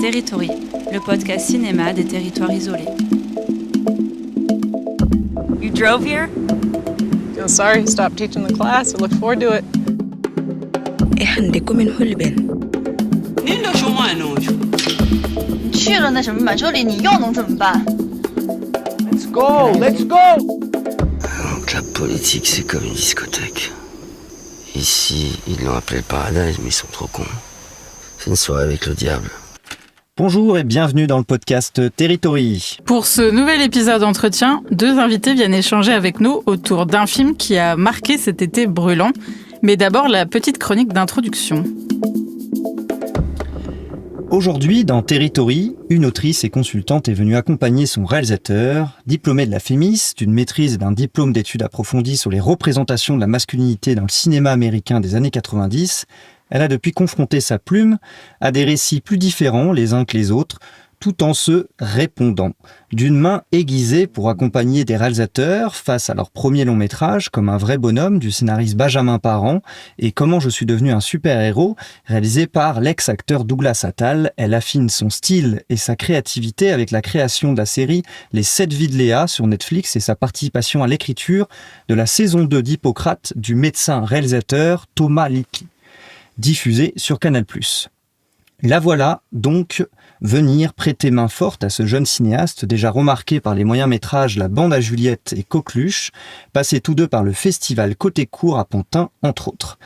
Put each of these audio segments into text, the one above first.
Territory, le podcast cinéma des territoires isolés. You drove here? Feel sorry to stop teaching the class. I look forward to it. Let's go, let's go! Donc la politique, c'est comme une discothèque. Ici, ils l'ont appelé le paradise, mais ils sont trop cons. C'est une soirée avec le diable. Bonjour et bienvenue dans le podcast Territory. Pour ce nouvel épisode d'entretien, deux invités viennent échanger avec nous autour d'un film qui a marqué cet été brûlant. Mais d'abord, la petite chronique d'introduction. Aujourd'hui, dans Territory, une autrice et consultante est venue accompagner son réalisateur, diplômé de la FEMIS, d'une maîtrise et d'un diplôme d'études approfondies sur les représentations de la masculinité dans le cinéma américain des années 90. Elle a depuis confronté sa plume à des récits plus différents les uns que les autres, tout en se répondant. D'une main aiguisée pour accompagner des réalisateurs face à leur premier long métrage, comme Un vrai bonhomme, du scénariste Benjamin Parent, et Comment je suis devenu un super-héros, réalisé par l'ex-acteur Douglas Attal. Elle affine son style et sa créativité avec la création de la série Les 7 vies de Léa sur Netflix et sa participation à l'écriture de la saison 2 d'Hippocrate du médecin-réalisateur Thomas Lippy, diffusée sur Canal+. La voilà donc venir prêter main forte à ce jeune cinéaste déjà remarqué par les moyens-métrages La Bande à Juliette et Coqueluche, passés tous deux par le festival Côté Court à Pantin, entre autres.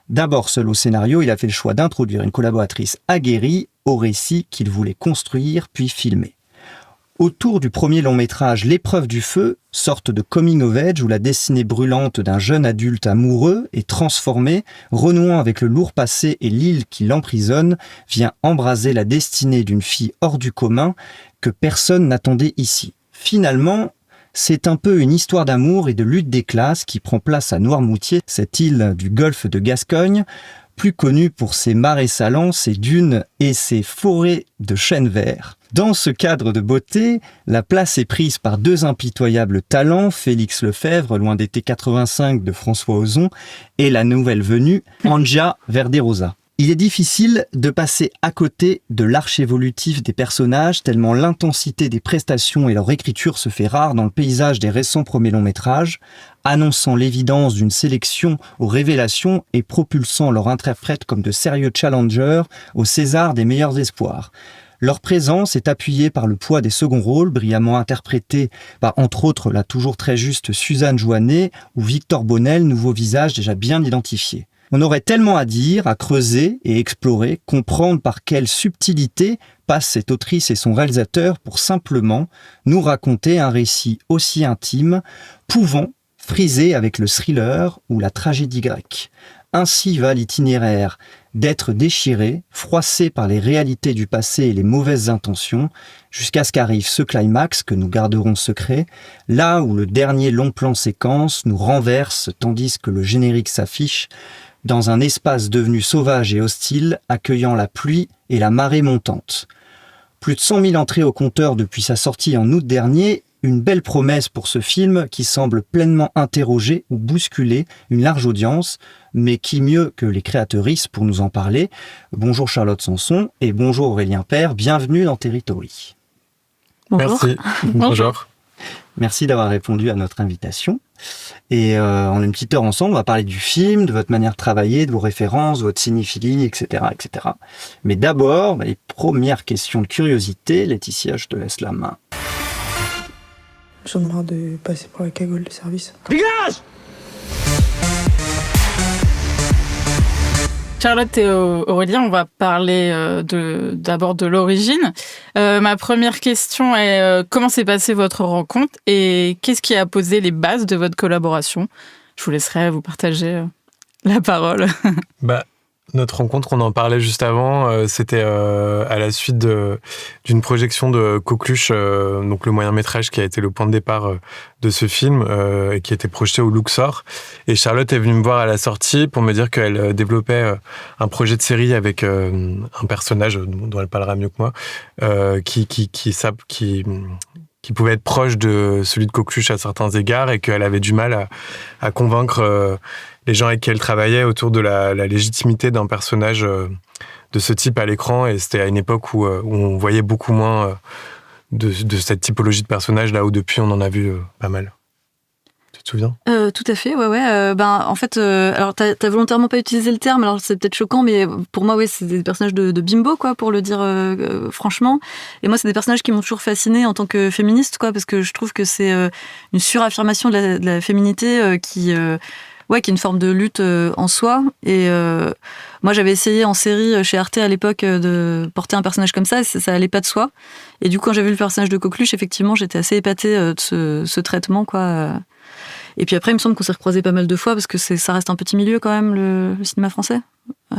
D'abord seul au scénario, il a fait le choix d'introduire une collaboratrice aguerrie au récit qu'il voulait construire puis filmer. Autour du premier long-métrage L'épreuve du feu, sorte de coming of age où la destinée brûlante d'un jeune adulte amoureux et transformé, renouant avec le lourd passé et l'île qui l'emprisonne, vient embraser la destinée d'une fille hors du commun que personne n'attendait ici. Finalement, c'est un peu une histoire d'amour et de lutte des classes qui prend place à Noirmoutier, cette île du golfe de Gascogne, plus connue pour ses marais salants, ses dunes et ses forêts de chênes verts. Dans ce cadre de beauté, la place est prise par deux impitoyables talents, Félix Lefebvre, loin d'été 85 de François Ozon, et la nouvelle venue, Anja Verderosa. Il est difficile de passer à côté de l'arche évolutive des personnages, tellement l'intensité des prestations et leur écriture se fait rare dans le paysage des récents premiers longs métrages, annonçant l'évidence d'une sélection aux révélations et propulsant leurs interprètes comme de sérieux challengers au César des meilleurs espoirs. Leur présence est appuyée par le poids des seconds rôles, brillamment interprétés par, entre autres, la toujours très juste Suzanne Joannet ou Victor Bonnel, nouveau visage déjà bien identifié. On aurait tellement à dire, à creuser et explorer, comprendre par quelle subtilité passe cette autrice et son réalisateur pour simplement nous raconter un récit aussi intime, pouvant friser avec le thriller ou la tragédie grecque. Ainsi va l'itinéraire d'être déchiré, froissé par les réalités du passé et les mauvaises intentions, jusqu'à ce qu'arrive ce climax que nous garderons secret, là où le dernier long plan séquence nous renverse tandis que le générique s'affiche, dans un espace devenu sauvage et hostile, accueillant la pluie et la marée montante. Plus de 100 000 entrées au compteur depuis sa sortie en août dernier, une belle promesse pour ce film qui semble pleinement interroger ou bousculer une large audience, mais qui mieux que les créatrices pour nous en parler. Bonjour Charlotte Sanson et bonjour Aurélien Père, bienvenue dans Territory. Bonjour. Merci, bonjour. Merci d'avoir répondu à notre invitation. Et en une petite heure ensemble, on va parler du film, de votre manière de travailler, de vos références, de votre cinéphilie, etc., etc. Mais d'abord, les premières questions de curiosité. Laetitia, je te laisse la main. J'en ai marre de passer pour la cagoule de service. Dégage! Charlotte et Aurélien, on va parler d'abord de l'origine. Ma première question est comment s'est passée votre rencontre et qu'est-ce qui a posé les bases de votre collaboration? Je vous laisserai vous partager la parole. Notre rencontre, on en parlait juste avant, c'était à la suite d'une projection de Coqueluche, donc le moyen-métrage qui a été le point de départ de ce film et qui a été projeté au Luxor. Et Charlotte est venue me voir à la sortie pour me dire qu'elle développait un projet de série avec un personnage dont elle parlera mieux que moi, qui pouvait être proche de celui de Coqueluche à certains égards et qu'elle avait du mal à convaincre les gens avec qui elle travaillait autour de la légitimité d'un personnage ce type à l'écran, et c'était à une époque où on voyait beaucoup moins de cette typologie de personnage, là où depuis on en a vu pas mal. Tu te souviens ? Tout à fait, ouais. En fait, alors t'as volontairement pas utilisé le terme, alors c'est peut-être choquant, mais pour moi, ouais, c'est des personnages de bimbo, quoi, pour le dire franchement. Et moi, c'est des personnages qui m'ont toujours fascinée en tant que féministe, quoi, parce que je trouve que c'est une suraffirmation de la féminité qui est une forme de lutte en soi. Et moi, j'avais essayé en série chez Arte à l'époque de porter un personnage comme ça, et ça allait pas de soi. Et du coup, quand j'ai vu le personnage de Coqueluche, effectivement, j'étais assez épatée de ce traitement, quoi. Et puis après, il me semble qu'on s'est recroisés pas mal de fois, parce que ça reste un petit milieu quand même, le cinéma français. Ouais.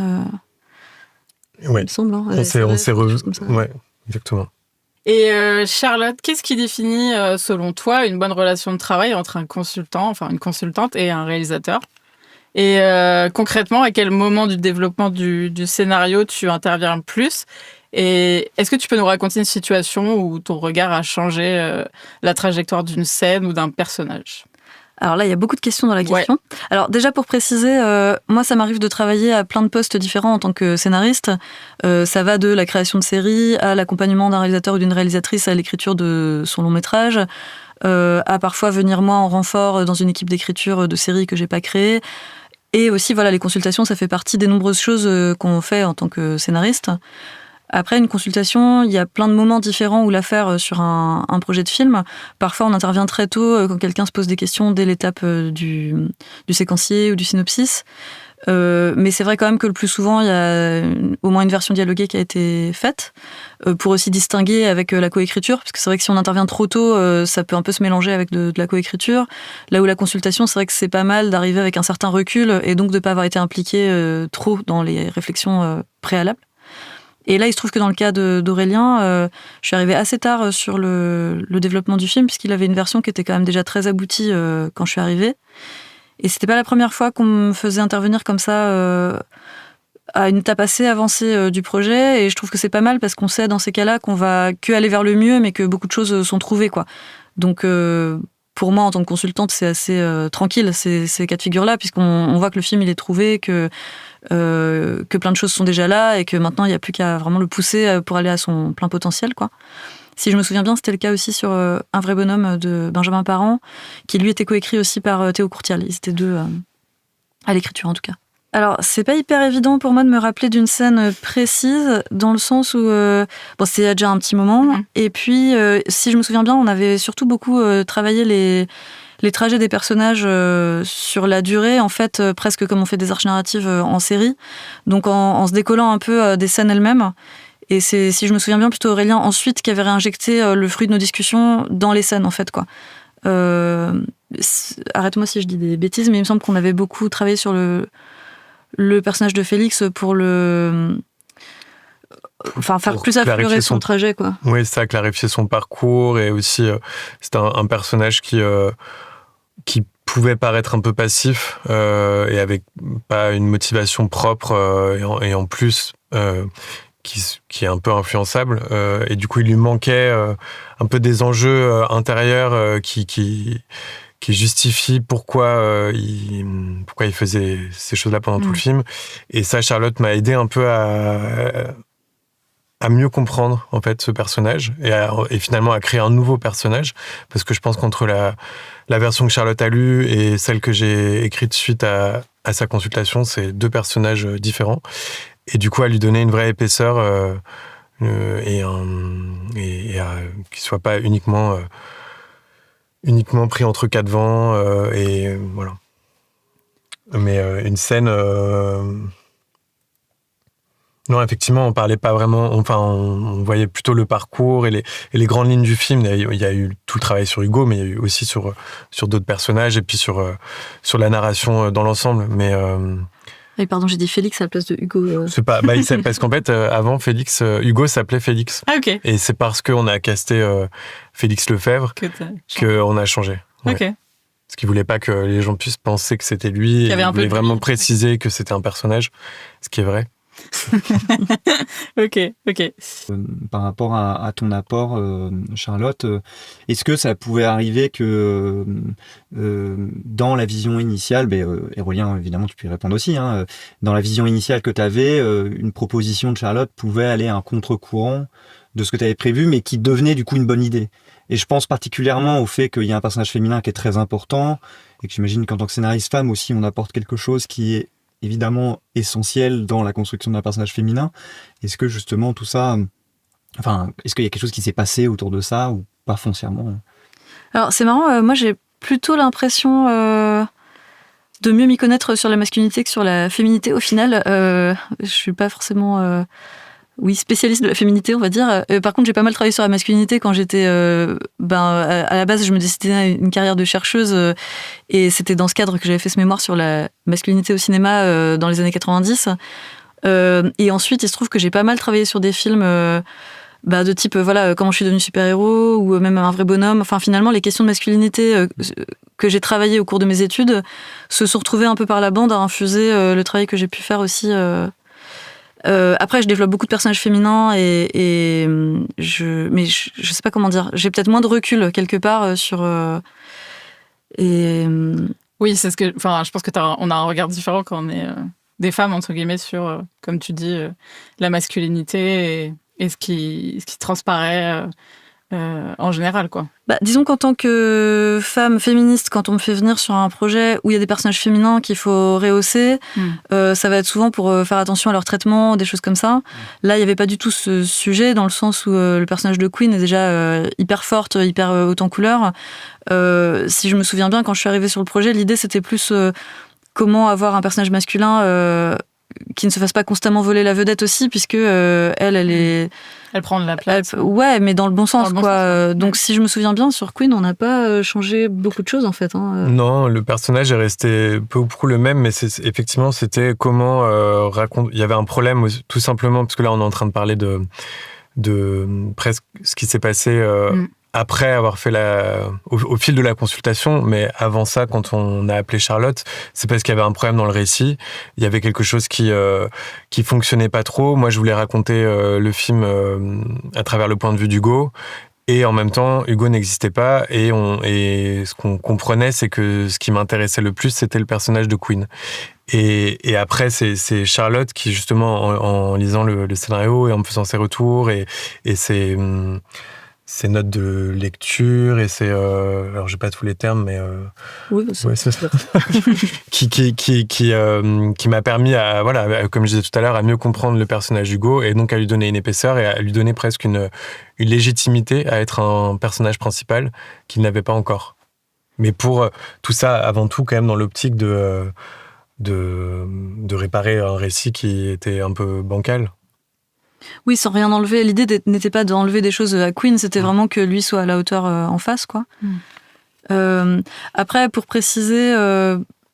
Il me semble. Hein. On s'est revus. Ouais, exactement. Et Charlotte, qu'est-ce qui définit, selon toi, une bonne relation de travail entre une consultante et un réalisateur ? Et concrètement, à quel moment du développement du scénario tu interviens le plus ? Et est-ce que tu peux nous raconter une situation où ton regard a changé la trajectoire d'une scène ou d'un personnage ? Alors là, il y a beaucoup de questions dans la question. Ouais. Alors déjà, pour préciser, moi, ça m'arrive de travailler à plein de postes différents en tant que scénariste. Ça va de la création de séries à l'accompagnement d'un réalisateur ou d'une réalisatrice à l'écriture de son long métrage, à parfois venir moi en renfort dans une équipe d'écriture de séries que j'ai pas créée. Et aussi, voilà, les consultations, ça fait partie des nombreuses choses qu'on fait en tant que scénariste. Après une consultation, il y a plein de moments différents où la faire sur un projet de film. Parfois, on intervient très tôt quand quelqu'un se pose des questions dès l'étape du séquencier ou du synopsis. Mais c'est vrai quand même que le plus souvent, il y a au moins une version dialoguée qui a été faite pour aussi distinguer avec la coécriture, parce que c'est vrai que si on intervient trop tôt, ça peut un peu se mélanger avec de la coécriture. Là où la consultation, c'est vrai que c'est pas mal d'arriver avec un certain recul et donc de ne pas avoir été impliqué trop dans les réflexions préalables. Et là, il se trouve que dans le cas d'Aurélien, je suis arrivée assez tard sur le développement du film, puisqu'il avait une version qui était quand même déjà très aboutie quand je suis arrivée. Et c'était pas la première fois qu'on me faisait intervenir comme ça à une étape assez avancée du projet. Et je trouve que c'est pas mal, parce qu'on sait dans ces cas-là qu'on va que aller vers le mieux, mais que beaucoup de choses sont trouvées, quoi. Donc, pour moi, en tant que consultante, c'est assez tranquille, ces cas de figure-là, puisqu'on voit que le film, il est trouvé, que plein de choses sont déjà là et que maintenant il n'y a plus qu'à vraiment le pousser pour aller à son plein potentiel, quoi. Si je me souviens bien, c'était le cas aussi sur Un vrai bonhomme de Benjamin Parent, qui lui était coécrit aussi par Théo Courtial. Ils étaient deux à l'écriture en tout cas. Alors, c'est pas hyper évident pour moi de me rappeler d'une scène précise, dans le sens où c'est il y a déjà un petit moment. Et puis, si je me souviens bien, on avait surtout beaucoup travaillé les trajets des personnages sur la durée, en fait, presque comme on fait des arches narratives en série, donc en se décollant un peu des scènes elles-mêmes. Et c'est, si je me souviens bien, plutôt Aurélien ensuite qui avait réinjecté le fruit de nos discussions dans les scènes, en fait, quoi. Arrête-moi si je dis des bêtises, mais il me semble qu'on avait beaucoup travaillé sur le personnage de Félix pour faire plus affleurer son trajet, quoi. Oui, ça a clarifié son parcours, et aussi c'est un personnage qui pouvait paraître un peu passif et avec pas une motivation propre et en plus qui est un peu influençable, et du coup il lui manquait un peu des enjeux intérieurs qui justifient pourquoi il faisait ces choses-là pendant tout le film. Et ça, Charlotte m'a aidé un peu à mieux comprendre en fait ce personnage et finalement à créer un nouveau personnage, parce que je pense qu'entre la version que Charlotte a lue et celle que j'ai écrite suite à sa consultation, c'est deux personnages différents, et du coup à lui donner une vraie épaisseur et qu'il soit pas uniquement pris entre quatre vents, et voilà. Mais une scène non, effectivement, on parlait pas vraiment. Enfin, on voyait plutôt le parcours et les grandes lignes du film. Il y a eu tout le travail sur Hugo, mais il y a eu aussi sur d'autres personnages, et puis sur la narration dans l'ensemble. Mais oui, pardon, j'ai dit Félix à la place de Hugo. C'est pas, parce qu'en fait, avant Félix, Hugo s'appelait Félix. Ah, ok. Et c'est parce qu'on a casté Félix Lefebvre qu'on a changé. Ouais. Ok. Parce qu'il voulait pas que les gens puissent penser que c'était lui. Il voulait vraiment préciser que c'était un personnage, ce qui est vrai. Ok. Par rapport à ton apport, Charlotte, est-ce que ça pouvait arriver que dans la vision initiale, Hérolien, évidemment, tu peux y répondre aussi, hein, dans la vision initiale que tu avais, une proposition de Charlotte pouvait aller à un contre-courant de ce que tu avais prévu, mais qui devenait du coup une bonne idée. Et je pense particulièrement au fait qu'il y a un personnage féminin qui est très important, et que j'imagine qu'en tant que scénariste femme aussi, on apporte quelque chose qui est évidemment essentiel dans la construction d'un personnage féminin. Est-ce que justement tout ça, est-ce qu'il y a quelque chose qui s'est passé autour de ça ou pas foncièrement? Alors c'est marrant, moi j'ai plutôt l'impression de mieux m'y connaître sur la masculinité que sur la féminité au final. Je suis pas forcément spécialiste de la féminité, on va dire. Par contre, j'ai pas mal travaillé sur la masculinité quand j'étais... à la base, je me destinais à une carrière de chercheuse et c'était dans ce cadre que j'avais fait ce mémoire sur la masculinité au cinéma dans les années 90. Et ensuite, il se trouve que j'ai pas mal travaillé sur des films de type, comment je suis devenue super-héros ou même un vrai bonhomme. Enfin, finalement, les questions de masculinité que j'ai travaillées au cours de mes études se sont retrouvées un peu par la bande à infuser le travail que j'ai pu faire aussi... après, je développe beaucoup de personnages féminins mais je sais pas comment dire. J'ai peut-être moins de recul quelque part sur. Oui, c'est ce que. Enfin, je pense que on a un regard différent quand on est des femmes entre guillemets sur, comme tu dis, la masculinité et ce qui transparaît en général, quoi. Disons qu'en tant que femme féministe, quand on me fait venir sur un projet où il y a des personnages féminins qu'il faut rehausser, ça va être souvent pour faire attention à leur traitement, des choses comme ça. Là, il n'y avait pas du tout ce sujet, dans le sens où le personnage de Queen est déjà hyper forte, hyper haute en couleur. Si je me souviens bien, quand je suis arrivée sur le projet, l'idée c'était plus comment avoir un personnage masculin qui ne se fasse pas constamment voler la vedette aussi, puisque elle prend de la place. Ouais, mais dans le bon sens, quoi. Donc, si je me souviens bien, sur Queen, on n'a pas changé beaucoup de choses, en fait. Non, le personnage est resté peu ou prou le même, mais effectivement, c'était comment raconter. Il y avait un problème, tout simplement, parce que là, on est en train de parler de presque ce qui s'est passé après avoir fait au fil de la consultation, mais avant ça, quand on a appelé Charlotte, c'est parce qu'il y avait un problème dans le récit. Il y avait quelque chose qui fonctionnait pas trop. Moi, je voulais raconter le film à travers le point de vue d'Hugo. Et en même temps, Hugo n'existait pas. Et ce qu'on comprenait, c'est que ce qui m'intéressait le plus, c'était le personnage de Queen. Et après, c'est Charlotte qui, justement, en lisant le scénario et en me faisant ses retours et ses notes de lecture et alors j'ai pas tous les termes, mais c'est ça. qui m'a permis comme je disais tout à l'heure, à mieux comprendre le personnage Hugo et donc à lui donner une épaisseur et à lui donner presque une légitimité à être un personnage principal qu'il n'avait pas encore. Mais pour tout ça, avant tout, quand même dans l'optique de réparer un récit qui était un peu bancal. Oui, sans rien enlever. L'idée n'était pas d'enlever des choses à Queen, c'était vraiment que lui soit à la hauteur en face, quoi. Après, pour préciser,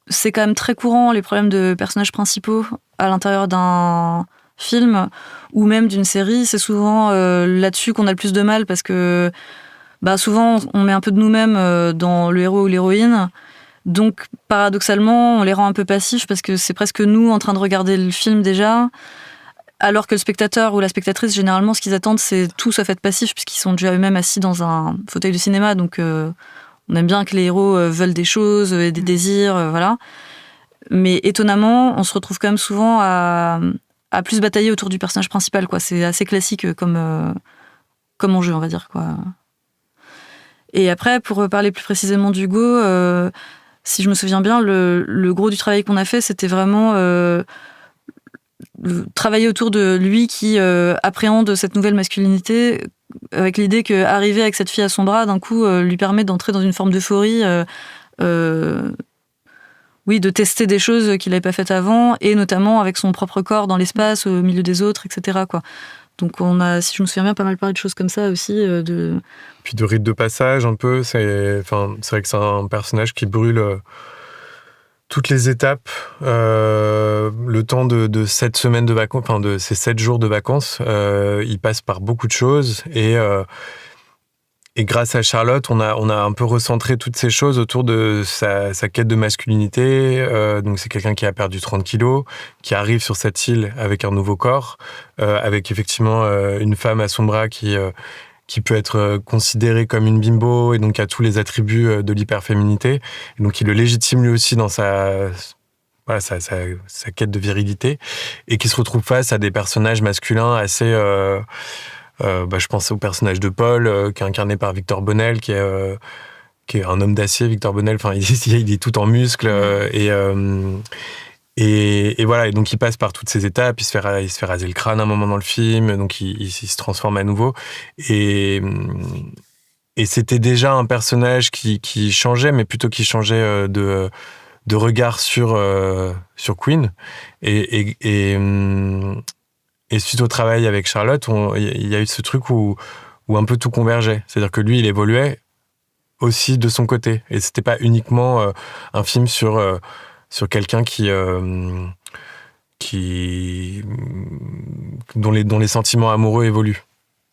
c'est quand même très courant, les problèmes de personnages principaux à l'intérieur d'un film ou même d'une série. C'est souvent là-dessus qu'on a le plus de mal parce que souvent, on met un peu de nous-mêmes dans le héros ou l'héroïne. Donc, paradoxalement, on les rend un peu passifs parce que c'est presque nous en train de regarder le film déjà. Alors que le spectateur ou la spectatrice, généralement, ce qu'ils attendent, c'est tout sauf être passif, puisqu'ils sont déjà eux-mêmes assis dans un fauteuil de cinéma. Donc, on aime bien que les héros veulent des choses, des désirs, voilà. Mais étonnamment, on se retrouve quand même souvent à plus batailler autour du personnage principal, quoi. C'est assez classique comme enjeu, on va dire, quoi. Et après, pour parler plus précisément d'Hugo, si je me souviens bien, le gros du travail qu'on a fait, c'était vraiment... travailler autour de lui qui appréhende cette nouvelle masculinité avec l'idée qu'arriver avec cette fille à son bras d'un coup lui permet d'entrer dans une forme d'euphorie de tester des choses qu'il n'avait pas faites avant et notamment avec son propre corps dans l'espace au milieu des autres, etc., quoi. Donc on a, si je me souviens bien, pas mal parlé de choses comme ça aussi. Puis de rite de passage un peu, c'est vrai que c'est un personnage qui brûle toutes les étapes, le temps de 7 semaines de vacances, de ces 7 jours de vacances, il passe par beaucoup de choses et Et grâce à Charlotte, on a un peu recentré toutes ces choses autour de sa quête de masculinité. Donc c'est quelqu'un qui a perdu 30 kilos, qui arrive sur cette île avec un nouveau corps, avec effectivement une femme à son bras qui peut être considérée comme une bimbo et donc a tous les attributs de l'hyperféminité. Et donc il le légitime lui aussi dans sa quête de virilité, et qui se retrouve face à des personnages masculins assez... je pense au personnage de Paul, qui est incarné par Victor Bonnel, qui est un homme d'acier, Victor Bonnel. Enfin, il est tout en muscles, et voilà. Et donc, il passe par toutes ces étapes. Il se fait raser le crâne à un moment dans le film. Donc, il se transforme à nouveau. Et c'était déjà un personnage qui changeait, mais plutôt qui changeait de regard sur Queen. Et suite au travail avec Charlotte, il y a eu ce truc où un peu tout convergeait. C'est-à-dire que lui, il évoluait aussi de son côté. Et c'était pas uniquement un film sur quelqu'un dont les sentiments amoureux évoluent.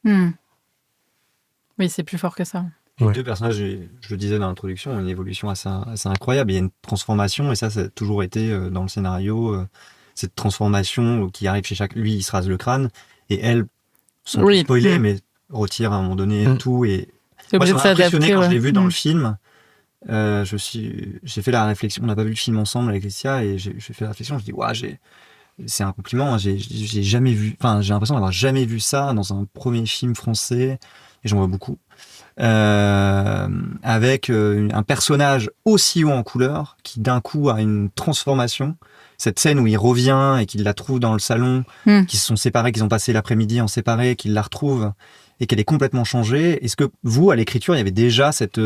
Oui, c'est plus fort que ça. Les deux personnages, je le disais dans l'introduction, ont une évolution assez incroyable. Il y a une transformation, et ça a toujours été dans le scénario... cette transformation qui arrive chez chaque... Lui, il se rase le crâne, et elle, sans spoiler, mais retire à un moment donné tout. Et moi, ça m'a impressionné quand je l'ai vu dans le film. J'ai fait la réflexion, on n'a pas vu le film ensemble avec Laetitia, et j'ai fait la réflexion, je dis, c'est un compliment, j'ai jamais vu... Enfin, j'ai l'impression d'avoir jamais vu ça dans un premier film français, et j'en vois beaucoup. Avec un personnage aussi haut en couleur, qui d'un coup a une transformation. Cette scène où il revient et qu'il la trouve dans le salon, qu'ils se sont séparés, qu'ils ont passé l'après-midi en séparés, qu'il la retrouve et qu'elle est complètement changée. Est-ce que vous, à l'écriture, il y avait déjà cette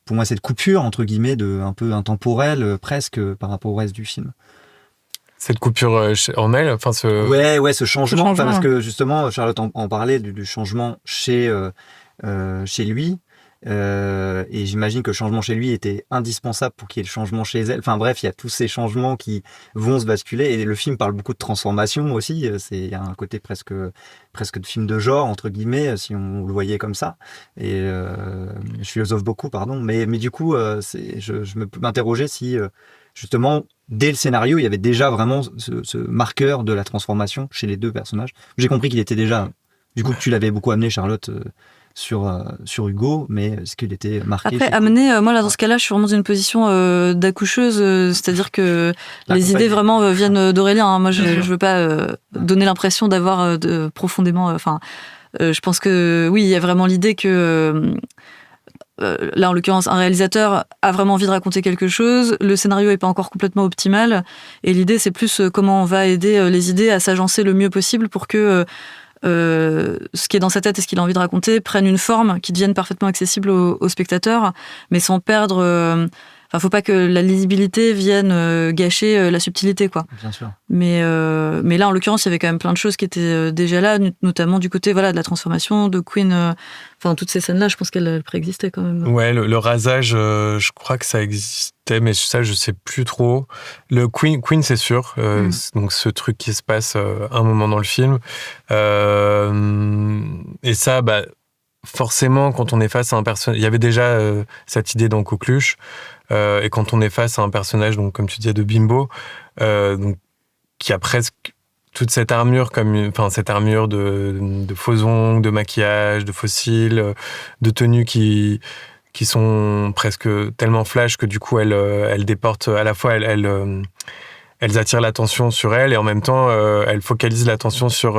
pour moi, cette coupure, entre guillemets, un peu intemporelle, presque, par rapport au reste du film? Cette coupure en elle, enfin ce changement, parce que justement, Charlotte en parlait du changement chez lui. Et j'imagine que le changement chez lui était indispensable pour qu'il y ait le changement chez elle. Enfin bref, il y a tous ces changements qui vont se basculer, et le film parle beaucoup de transformation aussi. Il y a un côté presque de film de genre, entre guillemets, si on le voyait comme ça. Et je philosophe beaucoup, pardon, mais du coup, je m'interrogeais si justement dès le scénario il y avait déjà vraiment ce marqueur de la transformation chez les deux personnages. J'ai compris qu'il était déjà, du coup, que tu l'avais beaucoup amené, Charlotte, sur Hugo, mais est-ce qu'il était marqué? Après, amener, moi là dans ce cas-là, je suis vraiment dans une position d'accoucheuse, c'est-à-dire que les idées vraiment viennent d'Aurélien. Hein. Moi, je veux pas donner l'impression d'avoir profondément. Je pense que oui, il y a vraiment l'idée que là, en l'occurrence, un réalisateur a vraiment envie de raconter quelque chose. Le scénario est pas encore complètement optimal, et l'idée, c'est plus comment on va aider les idées à s'agencer le mieux possible pour que ce qui est dans sa tête et ce qu'il a envie de raconter prennent une forme qui devienne parfaitement accessible aux spectateurs, mais sans perdre... faut pas que la lisibilité vienne gâcher la subtilité, quoi. Bien sûr. Mais là, en l'occurrence, il y avait quand même plein de choses qui étaient déjà là, notamment du côté de la transformation de Queen. Toutes ces scènes-là, je pense qu'elles préexistaient quand même. Ouais, le rasage, je crois que ça existait, mais ça, je sais plus trop. Le Queen, c'est sûr. Donc, ce truc qui se passe un moment dans le film. Et ça, forcément, quand on est face à un personnage... Il y avait déjà cette idée dans Coqueluche. Et quand on est face à un personnage, donc, comme tu disais, de bimbo, donc, qui a presque toute cette armure, cette armure de faux ongles, de maquillage, de fossiles, de tenues qui sont presque tellement flash que du coup, elles déportent à la fois, elles attirent l'attention sur elle, et en même temps, elles focalisent l'attention sur...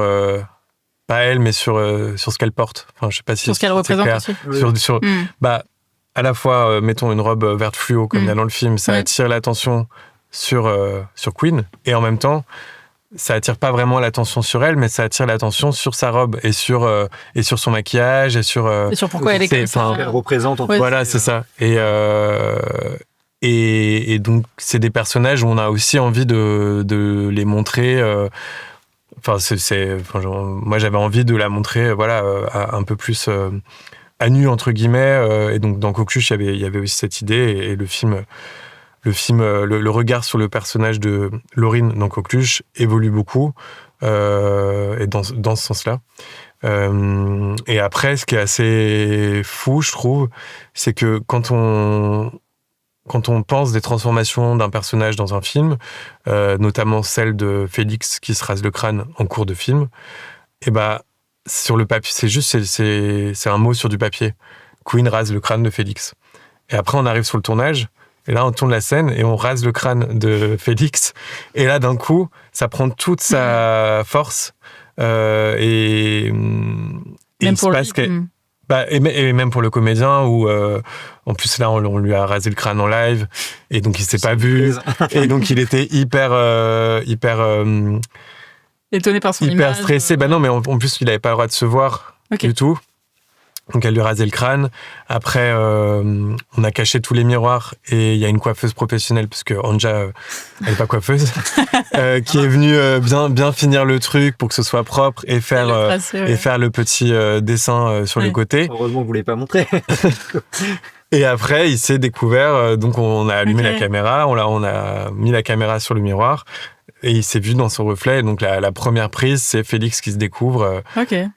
pas elle, mais sur ce qu'elle porte. Enfin, je sais pas si sur ce qu'elle représente aussi. À la fois, mettons une robe verte fluo, comme il y a dans le film, ça attire l'attention sur Queen, et en même temps, ça attire pas vraiment l'attention sur elle, mais ça attire l'attention sur sa robe et sur son maquillage et sur pourquoi elle est comme ça. Elle représente. Voilà, c'est ça. Et donc, c'est des personnages où on a aussi envie de les montrer. Moi, j'avais envie de la montrer, un peu plus à nu, entre guillemets. Et donc, dans Coqueluche, il y avait aussi cette idée. Et le film, le regard sur le personnage de Laurine dans Coqueluche évolue beaucoup, et dans ce sens-là. Et après, ce qui est assez fou, je trouve, c'est que quand on pense des transformations d'un personnage dans un film, notamment celle de Félix qui se rase le crâne en cours de film, et sur le papier, c'est un mot sur du papier. Queen rase le crâne de Félix. Et après, on arrive sur le tournage, et là, on tourne la scène et on rase le crâne de Félix. Et là, d'un coup, ça prend toute sa force. Et même pour lui. Et même pour le comédien, où en plus là on lui a rasé le crâne en live, et donc il s'est pas vu, et donc il était hyper étonné par son hyper image, stressé. Non, mais en plus il avait pas le droit de se voir du tout. Donc elle lui a rasé le crâne. Après, on a caché tous les miroirs, et il y a une coiffeuse professionnelle, parce que Anja, elle n'est pas coiffeuse, qui est venue bien finir le truc pour que ce soit propre, et faire le petit dessin sur le côté. Heureusement que vous ne l'avez pas montré. Et après, il s'est découvert, donc on a allumé la caméra, on a mis la caméra sur le miroir, et il s'est vu dans son reflet. Donc la première prise, c'est Félix qui se découvre.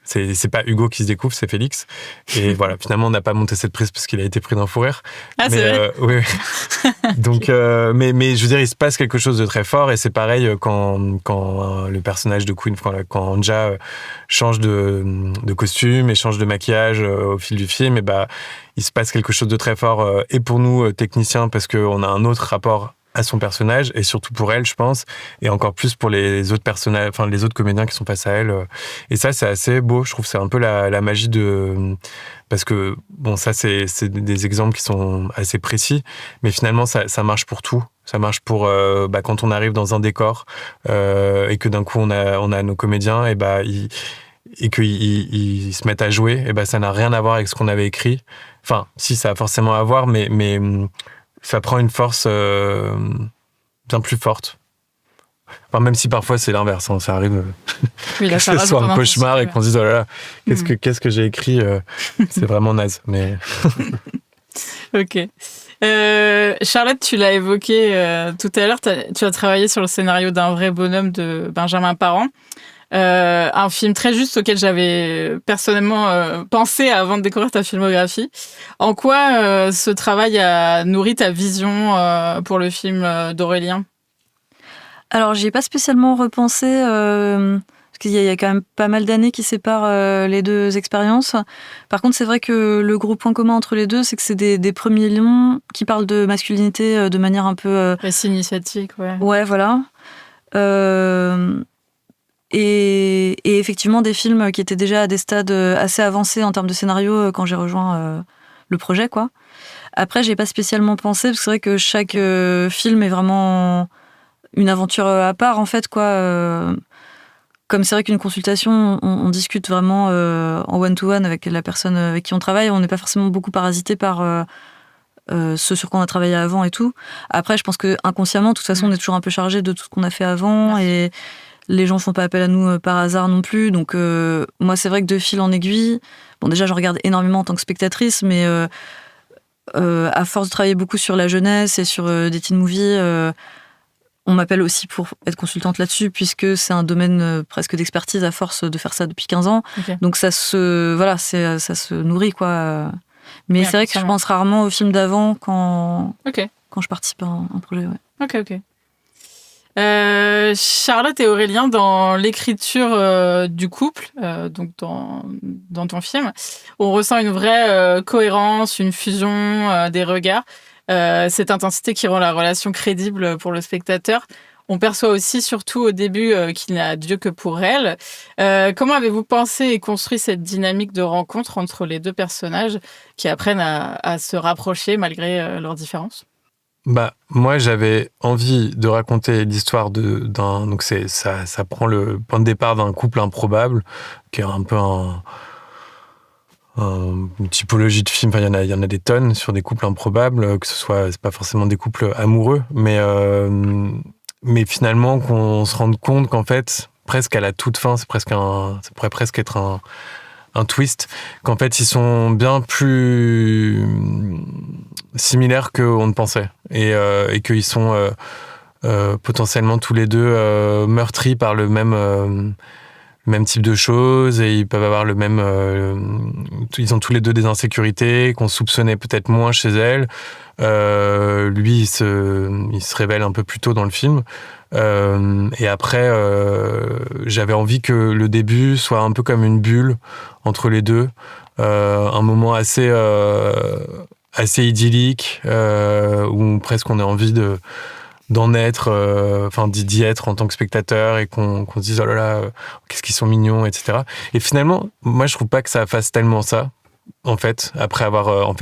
C'est pas Hugo qui se découvre, c'est Félix. Et voilà, finalement, on n'a pas monté cette prise parce qu'il a été pris d'un fou rire. Ah, c'est vrai. Oui. Donc, mais je veux dire, il se passe quelque chose de très fort, et c'est pareil quand le personnage de Queen, quand Anja change de costume et change de maquillage au fil du film, et il se passe quelque chose de très fort, et pour nous techniciens, parce qu'on a un autre rapport à son personnage, et surtout pour elle, je pense, et encore plus pour les autres personnages, enfin les autres comédiens qui sont face à elle. Et ça, c'est assez beau, je trouve. C'est un peu la magie parce que bon, ça c'est des exemples qui sont assez précis, mais finalement ça marche pour tout. Ça marche pour quand on arrive dans un décor, et que d'un coup on a nos comédiens, et qu'ils se mettent à jouer, et ça n'a rien à voir avec ce qu'on avait écrit. Enfin, si, ça a forcément à voir, mais ça prend une force bien plus forte. Enfin, même si parfois c'est l'inverse, ça arrive que ce soit un cauchemar, et qu'on se dise, oh là là, qu'est-ce que j'ai écrit, c'est vraiment naze. Mais... Ok. Charlotte, tu l'as évoqué tout à l'heure, tu as travaillé sur le scénario d'Un vrai bonhomme de Benjamin Parent. Un film très juste auquel j'avais personnellement pensé avant de découvrir ta filmographie. En quoi ce travail a nourri ta vision pour le film d'Aurélien ? Alors, j'y ai pas spécialement repensé, parce qu'il y a quand même pas mal d'années qui séparent les deux expériences. Par contre, c'est vrai que le gros point commun entre les deux, c'est que c'est des premiers longs qui parlent de masculinité de manière un peu... Récit initiatique, ouais. Ouais, voilà. Et effectivement, des films qui étaient déjà à des stades assez avancés en termes de scénario quand j'ai rejoint le projet, quoi. Après, j'ai pas spécialement pensé, parce que c'est vrai que chaque film est vraiment une aventure à part, en fait, quoi. Comme c'est vrai qu'une consultation, on discute vraiment en one-to-one avec la personne avec qui on travaille, on n'est pas forcément beaucoup parasité par ce sur quoi on a travaillé avant et tout. Après, je pense que inconsciemment, de toute façon, on est toujours un peu chargé de tout ce qu'on a fait avant, et les gens font pas appel à nous par hasard non plus. Donc moi, c'est vrai que de fil en aiguille, bon, déjà je regarde énormément en tant que spectatrice, mais à force de travailler beaucoup sur la jeunesse et sur des teen movies, on m'appelle aussi pour être consultante là-dessus, puisque c'est un domaine presque d'expertise à force de faire ça depuis 15 ans. Okay. Donc ça se nourrit, quoi. Mais c'est vrai que je pense rarement au film d'avant quand je participe à un projet. Ouais. Ok. Charlotte et Aurélien, dans l'écriture du couple, donc dans ton film, on ressent une vraie cohérence, une fusion des regards, cette intensité qui rend la relation crédible pour le spectateur. On perçoit aussi, surtout au début, qu'il n'a Dieu que pour elle. Comment avez-vous pensé et construit cette dynamique de rencontre entre les deux personnages qui apprennent à se rapprocher malgré leurs différences ? Moi, j'avais envie de raconter l'histoire d'un... Donc, ça prend le point de départ d'un couple improbable, qui est un peu une typologie de film. Enfin, il y en a des tonnes sur des couples improbables, que ce soit... C'est pas forcément des couples amoureux, mais finalement, qu'on se rende compte qu'en fait, presque à la toute fin, ça pourrait presque être un twist, qu'en fait, ils sont bien plus similaires qu'on ne pensait, et qu'ils sont potentiellement tous les deux meurtris par le même même type de choses et ils peuvent avoir le même... ils ont tous les deux des insécurités qu'on soupçonnait peut-être moins chez elle. Lui, il se révèle un peu plus tôt dans le film. Et après, j'avais envie que le début soit un peu comme une bulle entre les deux. Un moment assez idyllique, où presque on a envie d'en être, d'y être en tant que spectateur et qu'on se dise oh là là, qu'est-ce qu'ils sont mignons, etc. Et finalement, moi je trouve pas que ça fasse tellement ça, en fait, après avoir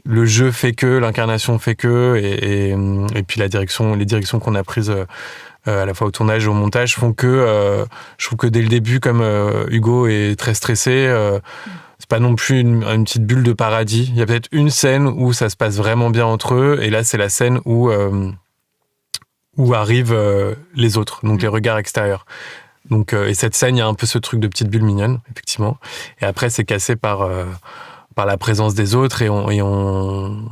le jeu fait que, l'incarnation fait que, et puis les directions qu'on a prises à la fois au tournage et au montage font que je trouve que dès le début, comme Hugo est très stressé, c'est pas non plus une petite bulle de paradis. Il y a peut-être une scène où ça se passe vraiment bien entre eux, et là c'est la scène où arrivent les autres, donc les regards extérieurs. Donc, et cette scène, il y a un peu ce truc de petite bulle mignonne, effectivement. Et après, c'est cassé par la présence des autres, et on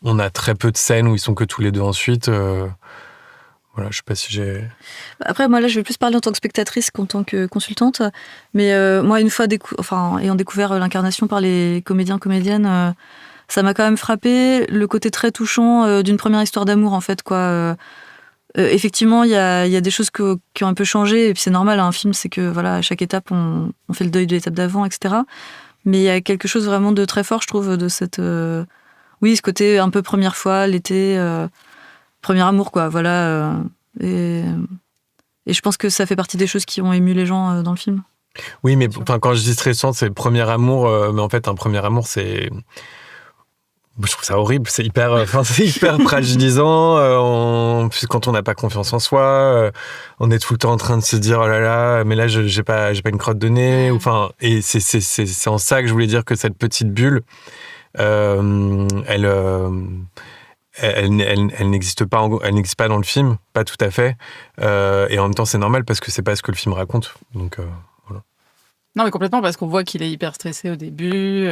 a très peu de scènes où ils sont que tous les deux ensuite. Voilà, je sais pas si j'ai... Après, moi, là, je vais plus parler en tant que spectatrice qu'en tant que consultante. Mais moi, une fois ayant découvert l'incarnation par les comédiens-comédiennes, ça m'a quand même frappé le côté très touchant d'une première histoire d'amour, en fait, quoi. Effectivement, il y a des choses qui ont un peu changé, et puis c'est normal, un film, c'est que voilà, à chaque étape, on fait le deuil de l'étape d'avant, etc. Mais il y a quelque chose vraiment de très fort, je trouve, de cette... ce côté un peu première fois, l'été, premier amour, quoi, voilà. Et je pense que ça fait partie des choses qui ont ému les gens dans le film. Oui, mais quand je dis stressant, c'est le premier amour, mais en fait, un premier amour, c'est... Je trouve ça horrible, c'est hyper fragilisant. En plus, quand on n'a pas confiance en soi, on est tout le temps en train de se dire oh là là, mais là j'ai pas une crotte de nez. Enfin, et c'est en ça que je voulais dire que cette petite bulle, elle n'existe pas, elle n'existe pas dans le film, pas tout à fait. Et en même temps, c'est normal parce que c'est pas ce que le film raconte. Donc voilà. Non, mais complètement, parce qu'on voit qu'il est hyper stressé au début.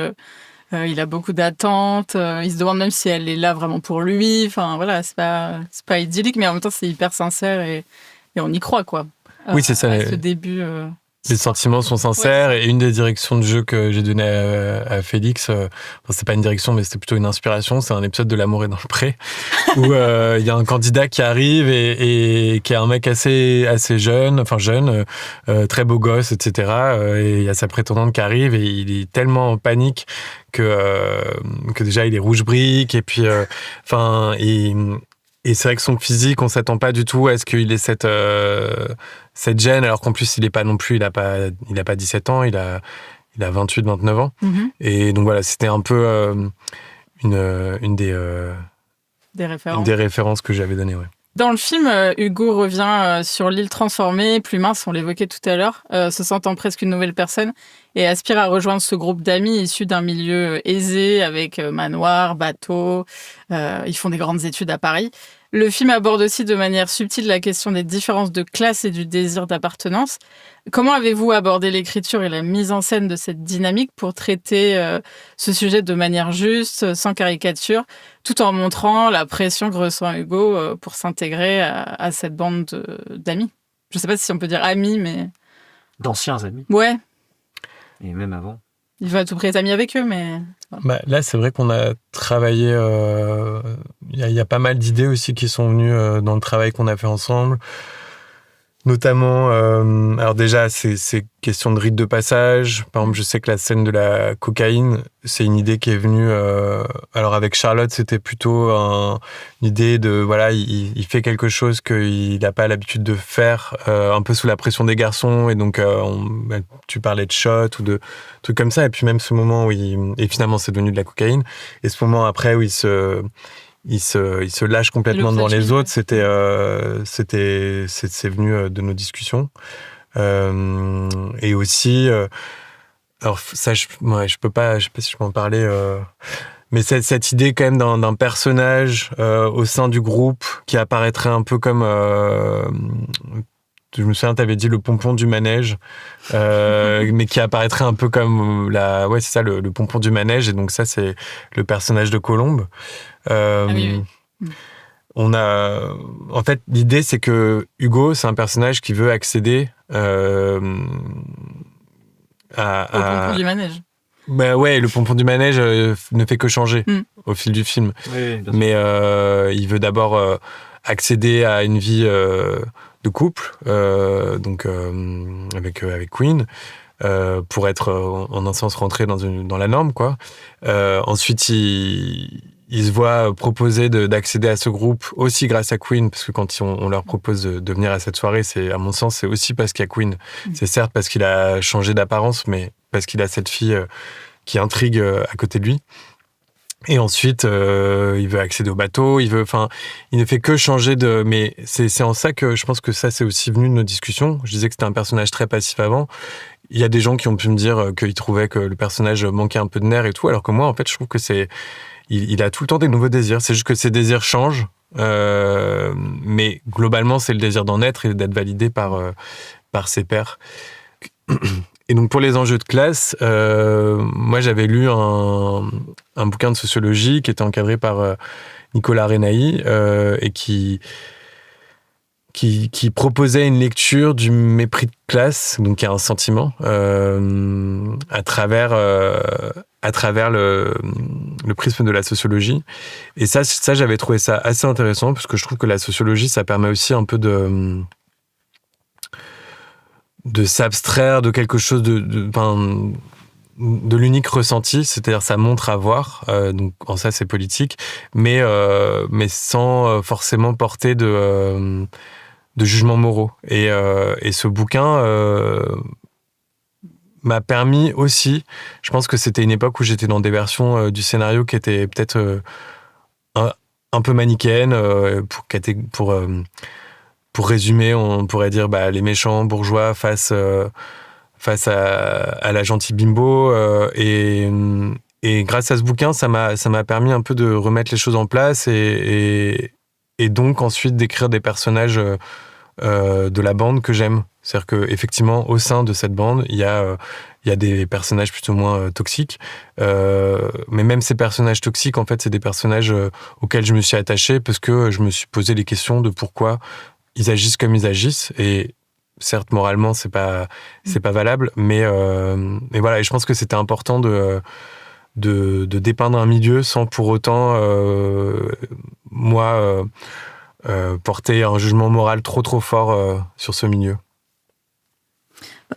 Il a beaucoup d'attentes. Il se demande même si elle est là vraiment pour lui. Enfin, voilà, c'est pas idyllique, mais en même temps, c'est hyper sincère et on y croit, quoi. Oui, c'est ça. Ce début. Les sentiments sont sincères, et une des directions de jeu que j'ai donné à Félix, c'est pas une direction, mais c'était plutôt une inspiration, c'est un épisode de L'amour est dans le pré, où il y a un candidat qui arrive et qui est un mec assez jeune, très beau gosse, etc. Et il y a sa prétendante qui arrive, et il est tellement en panique que déjà il est rouge brique, et puis et c'est vrai que son physique, on s'attend pas du tout à ce qu'il ait cette gêne, alors qu'en plus il est pas non plus, il a pas 17 ans, il a 28, 29 ans. Mm-hmm. Et donc voilà, c'était un peu une des références que j'avais données, ouais. Dans le film, Hugo revient sur l'île transformée, plus mince, on l'évoquait tout à l'heure, se sentant presque une nouvelle personne, et aspire à rejoindre ce groupe d'amis issus d'un milieu aisé, avec manoir, bateau. Ils font des grandes études à Paris. Le film aborde aussi de manière subtile la question des différences de classe et du désir d'appartenance. Comment avez-vous abordé l'écriture et la mise en scène de cette dynamique pour traiter ce sujet de manière juste, sans caricature, tout en montrant la pression que ressent Hugo pour s'intégrer à cette bande d'amis ? Je ne sais pas si on peut dire amis, mais... D'anciens amis. Ouais. Et même avant. Il va à tout près être ami avec eux, mais... Là, c'est vrai qu'on a travaillé... Il y a pas mal d'idées aussi qui sont venues dans le travail qu'on a fait ensemble. Notamment, alors déjà, c'est question de rite de passage. Par exemple, je sais que la scène de la cocaïne, c'est une idée qui est venue... alors avec Charlotte, c'était plutôt une idée de... Voilà, il fait quelque chose qu'il n'a pas l'habitude de faire, un peu sous la pression des garçons. Et donc, tu parlais de shot ou de trucs comme ça. Et puis même ce moment où et finalement, c'est devenu de la cocaïne. Et ce moment après où il se lâche complètement devant les autres, c'est venu de nos discussions. Et aussi, alors ça, je peux pas, je sais pas si je peux en parler, mais cette idée quand même d'un personnage au sein du groupe qui apparaîtrait un peu comme... je me souviens, t'avais dit le pompon du manège, mais qui apparaîtrait un peu comme c'est ça, le pompon du manège. Et donc ça, c'est le personnage de Colombe. Oui. En fait, l'idée, c'est que Hugo, c'est un personnage qui veut accéder Au pompon du manège. Bah ouais, le pompon du manège ne fait que changer au fil du film. Oui, bien sûr. Mais il veut d'abord accéder à une vie de couple, donc avec Queen, pour être en un sens rentré dans la norme, quoi. Ensuite, il se voit proposer d'accéder à ce groupe aussi grâce à Queen, parce que quand on leur propose de venir à cette soirée, à mon sens, c'est aussi parce qu'il y a Queen. C'est certes parce qu'il a changé d'apparence, mais parce qu'il a cette fille qui intrigue à côté de lui. Et ensuite, il veut accéder au bateau, il ne fait que changer de... Mais c'est en ça que je pense que ça, c'est aussi venu de nos discussions. Je disais que c'était un personnage très passif avant. Il y a des gens qui ont pu me dire qu'ils trouvaient que le personnage manquait un peu de nerfs et tout, alors que moi, en fait, je trouve que il a tout le temps des nouveaux désirs. C'est juste que ses désirs changent, mais globalement, c'est le désir d'en être et d'être validé par ses pairs. Et donc, pour les enjeux de classe, moi, j'avais lu un bouquin de sociologie qui était encadré par Nicolas Renaï et qui proposait une lecture du mépris de classe, donc qui a un sentiment, à travers le prisme de la sociologie. Et ça, j'avais trouvé ça assez intéressant, parce que je trouve que la sociologie, ça permet aussi un peu de s'abstraire de quelque chose de l'unique ressenti, c'est-à-dire ça montre à voir, donc en ça c'est politique, mais sans forcément porter de jugements moraux. Et ce bouquin m'a permis aussi, je pense que c'était une époque où j'étais dans des versions du scénario qui étaient peut-être un peu manichéennes, pour résumer, on pourrait dire les méchants bourgeois face à la gentille bimbo. Et grâce à ce bouquin, ça m'a permis un peu de remettre les choses en place et donc ensuite d'écrire des personnages de la bande que j'aime. C'est-à-dire qu'effectivement, au sein de cette bande, il y a des personnages plus ou moins toxiques. Mais même ces personnages toxiques, en fait, c'est des personnages auxquels je me suis attaché parce que je me suis posé les questions de pourquoi ils agissent comme ils agissent. Et certes, moralement, c'est pas valable, mais voilà. Et je pense que c'était important de dépeindre un milieu sans pour autant, porter un jugement moral trop fort sur ce milieu.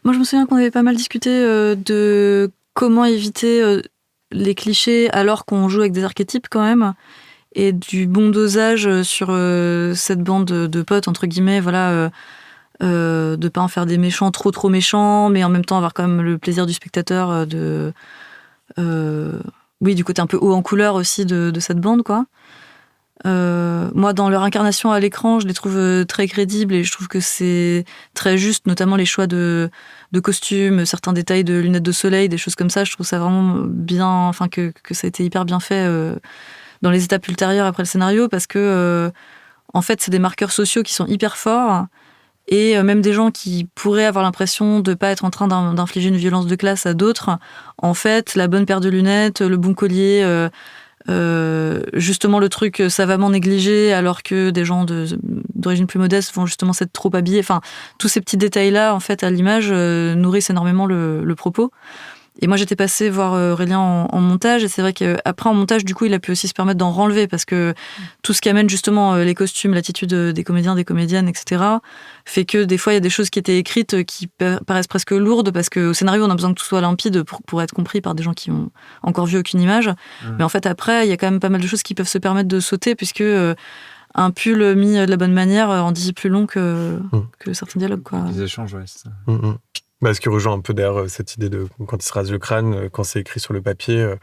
Moi, je me souviens qu'on avait pas mal discuté de comment éviter les clichés alors qu'on joue avec des archétypes quand même, et du bon dosage sur cette bande de potes, entre guillemets, voilà, de pas en faire des méchants trop méchants, mais en même temps avoir quand même le plaisir du spectateur du côté un peu haut en couleur aussi de cette bande, quoi. Moi, dans leur incarnation à l'écran, je les trouve très crédibles et je trouve que c'est très juste, notamment les choix de costumes, certains détails de lunettes de soleil, des choses comme ça. Je trouve ça vraiment bien, enfin que ça a été hyper bien fait dans les étapes ultérieures après le scénario, parce que en fait, c'est des marqueurs sociaux qui sont hyper forts. Et même des gens qui pourraient avoir l'impression de ne pas être en train d'infliger une violence de classe à d'autres, en fait, la bonne paire de lunettes, le bon collier, justement le truc savamment négligé alors que des gens d'origine plus modeste vont justement s'être trop habillés. Enfin, tous ces petits détails-là, en fait, à l'image, nourrissent énormément le propos. Et moi, j'étais passée voir Aurélien en montage, et c'est vrai qu'après, en montage, du coup, il a pu aussi se permettre d'en renlever, parce que tout ce qui amène justement les costumes, l'attitude des comédiens, des comédiennes, etc., fait que des fois, il y a des choses qui étaient écrites qui paraissent presque lourdes, parce qu'au scénario, on a besoin que tout soit limpide pour être compris par des gens qui ont encore vu aucune image. Mais en fait, après, il y a quand même pas mal de choses qui peuvent se permettre de sauter, puisque un pull mis de la bonne manière en dit plus long que certains dialogues, quoi. Les échanges, ouais, c'est ça. Ce qui rejoint un peu d'ailleurs cette idée de quand il se rase le crâne, quand c'est écrit sur le papier,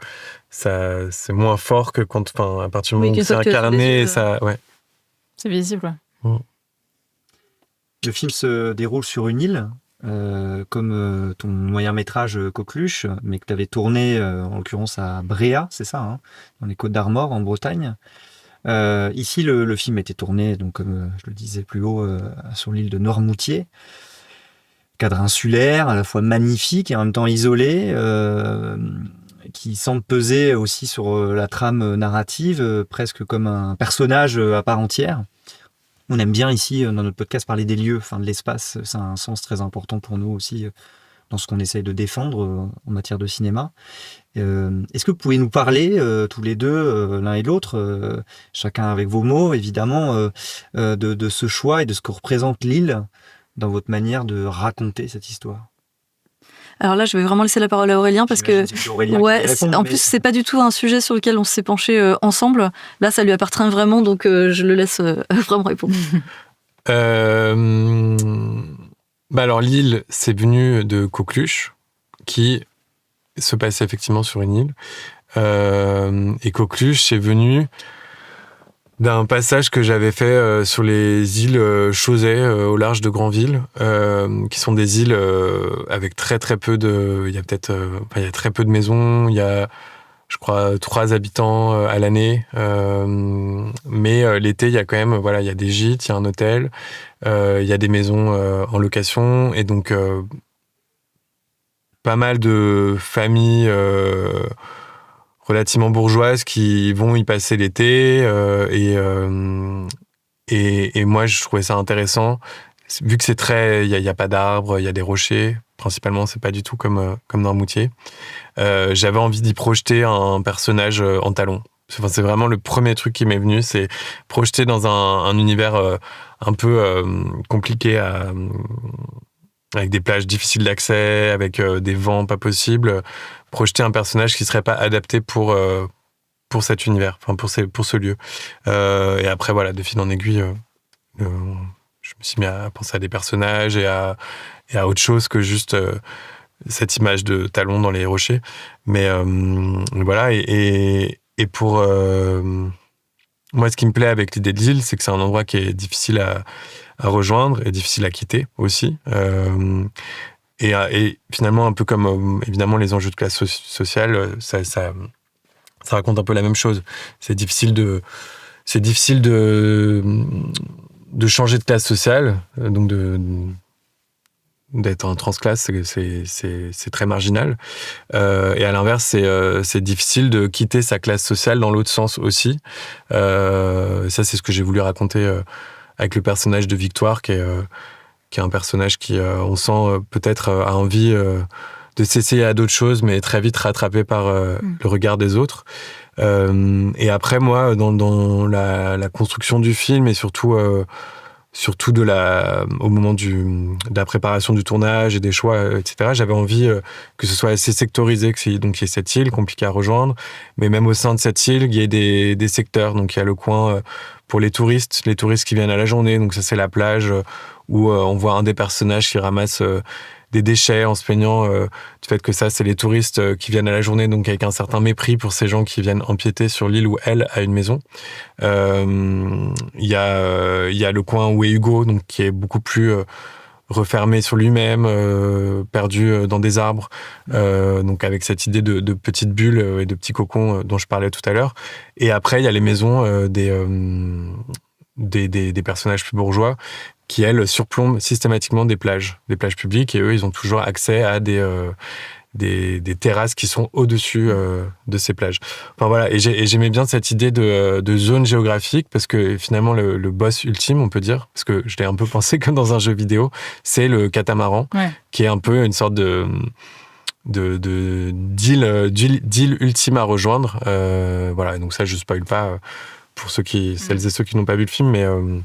ça, c'est moins fort que quand, à partir du moment où c'est incarné, ça, ouais. C'est visible, ouais. Le film se déroule sur une île, comme ton moyen-métrage Coqueluche, mais que tu avais tourné, en l'occurrence à Bréa, c'est ça, hein, dans les Côtes d'Armor, en Bretagne. Ici, le film était tourné, donc, comme je le disais plus haut, sur l'île de Noirmoutier. Cadre insulaire, à la fois magnifique et en même temps isolé. qui semble peser aussi sur la trame narrative, presque comme un personnage à part entière. On aime bien ici, dans notre podcast, parler des lieux, de l'espace. C'est un sens très important pour nous aussi, dans ce qu'on essaye de défendre en matière de cinéma. Est-ce que vous pouvez nous parler, tous les deux, l'un et l'autre, chacun avec vos mots, évidemment, de ce choix et de ce que représente l'île dans votre manière de raconter cette histoire? Alors là, je vais vraiment laisser la parole à Aurélien parce que en plus, c'est pas du tout un sujet sur lequel on s'est penché ensemble. Là, ça lui appartient vraiment, donc je le laisse vraiment répondre. Alors, l'île, c'est venu de Coqueluche, qui se passait effectivement sur une île. Et Coqueluche, c'est venu d'un passage que j'avais fait sur les îles Chausey au large de Granville, qui sont des îles avec très très peu de, il y a très peu de maisons, il y a je crois 3 habitants à l'année, mais l'été il y a quand même il y a des gîtes, il y a un hôtel, il y a des maisons en location, et donc pas mal de familles relativement bourgeoises qui vont y passer l'été, et moi je trouvais ça intéressant vu que c'est très, il y a pas d'arbres, il y a des rochers principalement, c'est pas du tout comme dans Moutier. J'avais envie d'y projeter un personnage en talons. C'est vraiment le premier truc qui m'est venu, c'est projeter dans un univers un peu compliqué avec des plages difficiles d'accès, avec des vents pas possibles, projeter un personnage qui serait pas adapté pour cet univers, pour ce lieu. Et après, de fil en aiguille, je me suis mis à penser à des personnages et à autre chose que juste cette image de talons dans les rochers. Mais voilà, et pour... moi, ce qui me plaît avec l'idée de l'île, c'est que c'est un endroit qui est difficile à rejoindre et difficile à quitter aussi. Et finalement, un peu comme évidemment les enjeux de classe sociale, ça raconte un peu la même chose. C'est difficile de changer de classe sociale, donc d'être en transclasse, c'est très marginal. Et à l'inverse, c'est difficile de quitter sa classe sociale dans l'autre sens aussi. Ça, c'est ce que j'ai voulu raconter avec le personnage de Victoire, qui est un personnage qui, on sent, peut-être a envie de s'essayer à d'autres choses, mais très vite rattrapé par le regard des autres. Et après, moi, dans la construction du film, et surtout au moment de la préparation du tournage et des choix, etc., j'avais envie que ce soit assez sectorisé, donc il y ait cette île compliquée à rejoindre, mais même au sein de cette île, il y ait des secteurs. Donc il y a le coin pour les touristes qui viennent à la journée, donc ça c'est la plage où on voit un des personnages qui ramasse des déchets en se plaignant du fait que ça, c'est les touristes qui viennent à la journée, donc avec un certain mépris pour ces gens qui viennent empiéter sur l'île où elle a une maison. Il y a le coin où est Hugo, donc qui est beaucoup plus refermé sur lui-même, perdu dans des arbres, donc avec cette idée de petites bulles et de petits cocons dont je parlais tout à l'heure. Et après, il y a les maisons des personnages plus bourgeois qui, elles, surplombent systématiquement des plages publiques, et eux, ils ont toujours accès à des terrasses qui sont au-dessus de ces plages. Enfin voilà, et j'aimais bien cette idée de zone géographique, parce que finalement, le boss ultime, on peut dire, parce que je l'ai un peu pensé comme dans un jeu vidéo, c'est le catamaran, qui est un peu une sorte d'île ultime à rejoindre. Voilà, donc ça, je spoil pas pour celles et ceux qui n'ont pas vu le film,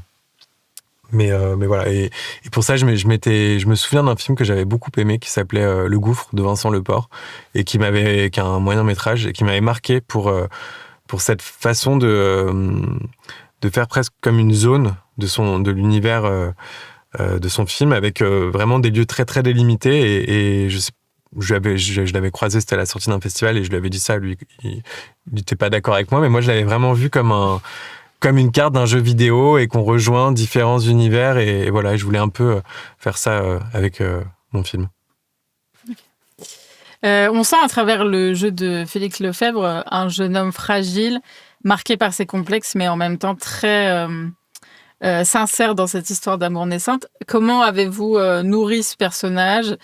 mais voilà. Et pour ça, je me souviens d'un film que j'avais beaucoup aimé qui s'appelait Le Gouffre de Vincent Leport, et qui est un moyen métrage, et qui m'avait marqué pour cette façon de faire presque comme une zone de l'univers de son film, avec vraiment des lieux très très délimités. Et je l'avais croisé, c'était à la sortie d'un festival, et je lui avais dit ça. Lui, il n'était pas d'accord avec moi, mais moi je l'avais vraiment vu comme une carte d'un jeu vidéo, et qu'on rejoint différents univers, et voilà, je voulais un peu faire ça avec mon film. On sent à travers le jeu de Félix Lefebvre un jeune homme fragile, marqué par ses complexes, mais en même temps très sincère dans cette histoire d'amour naissante. Comment avez-vous nourri ce personnage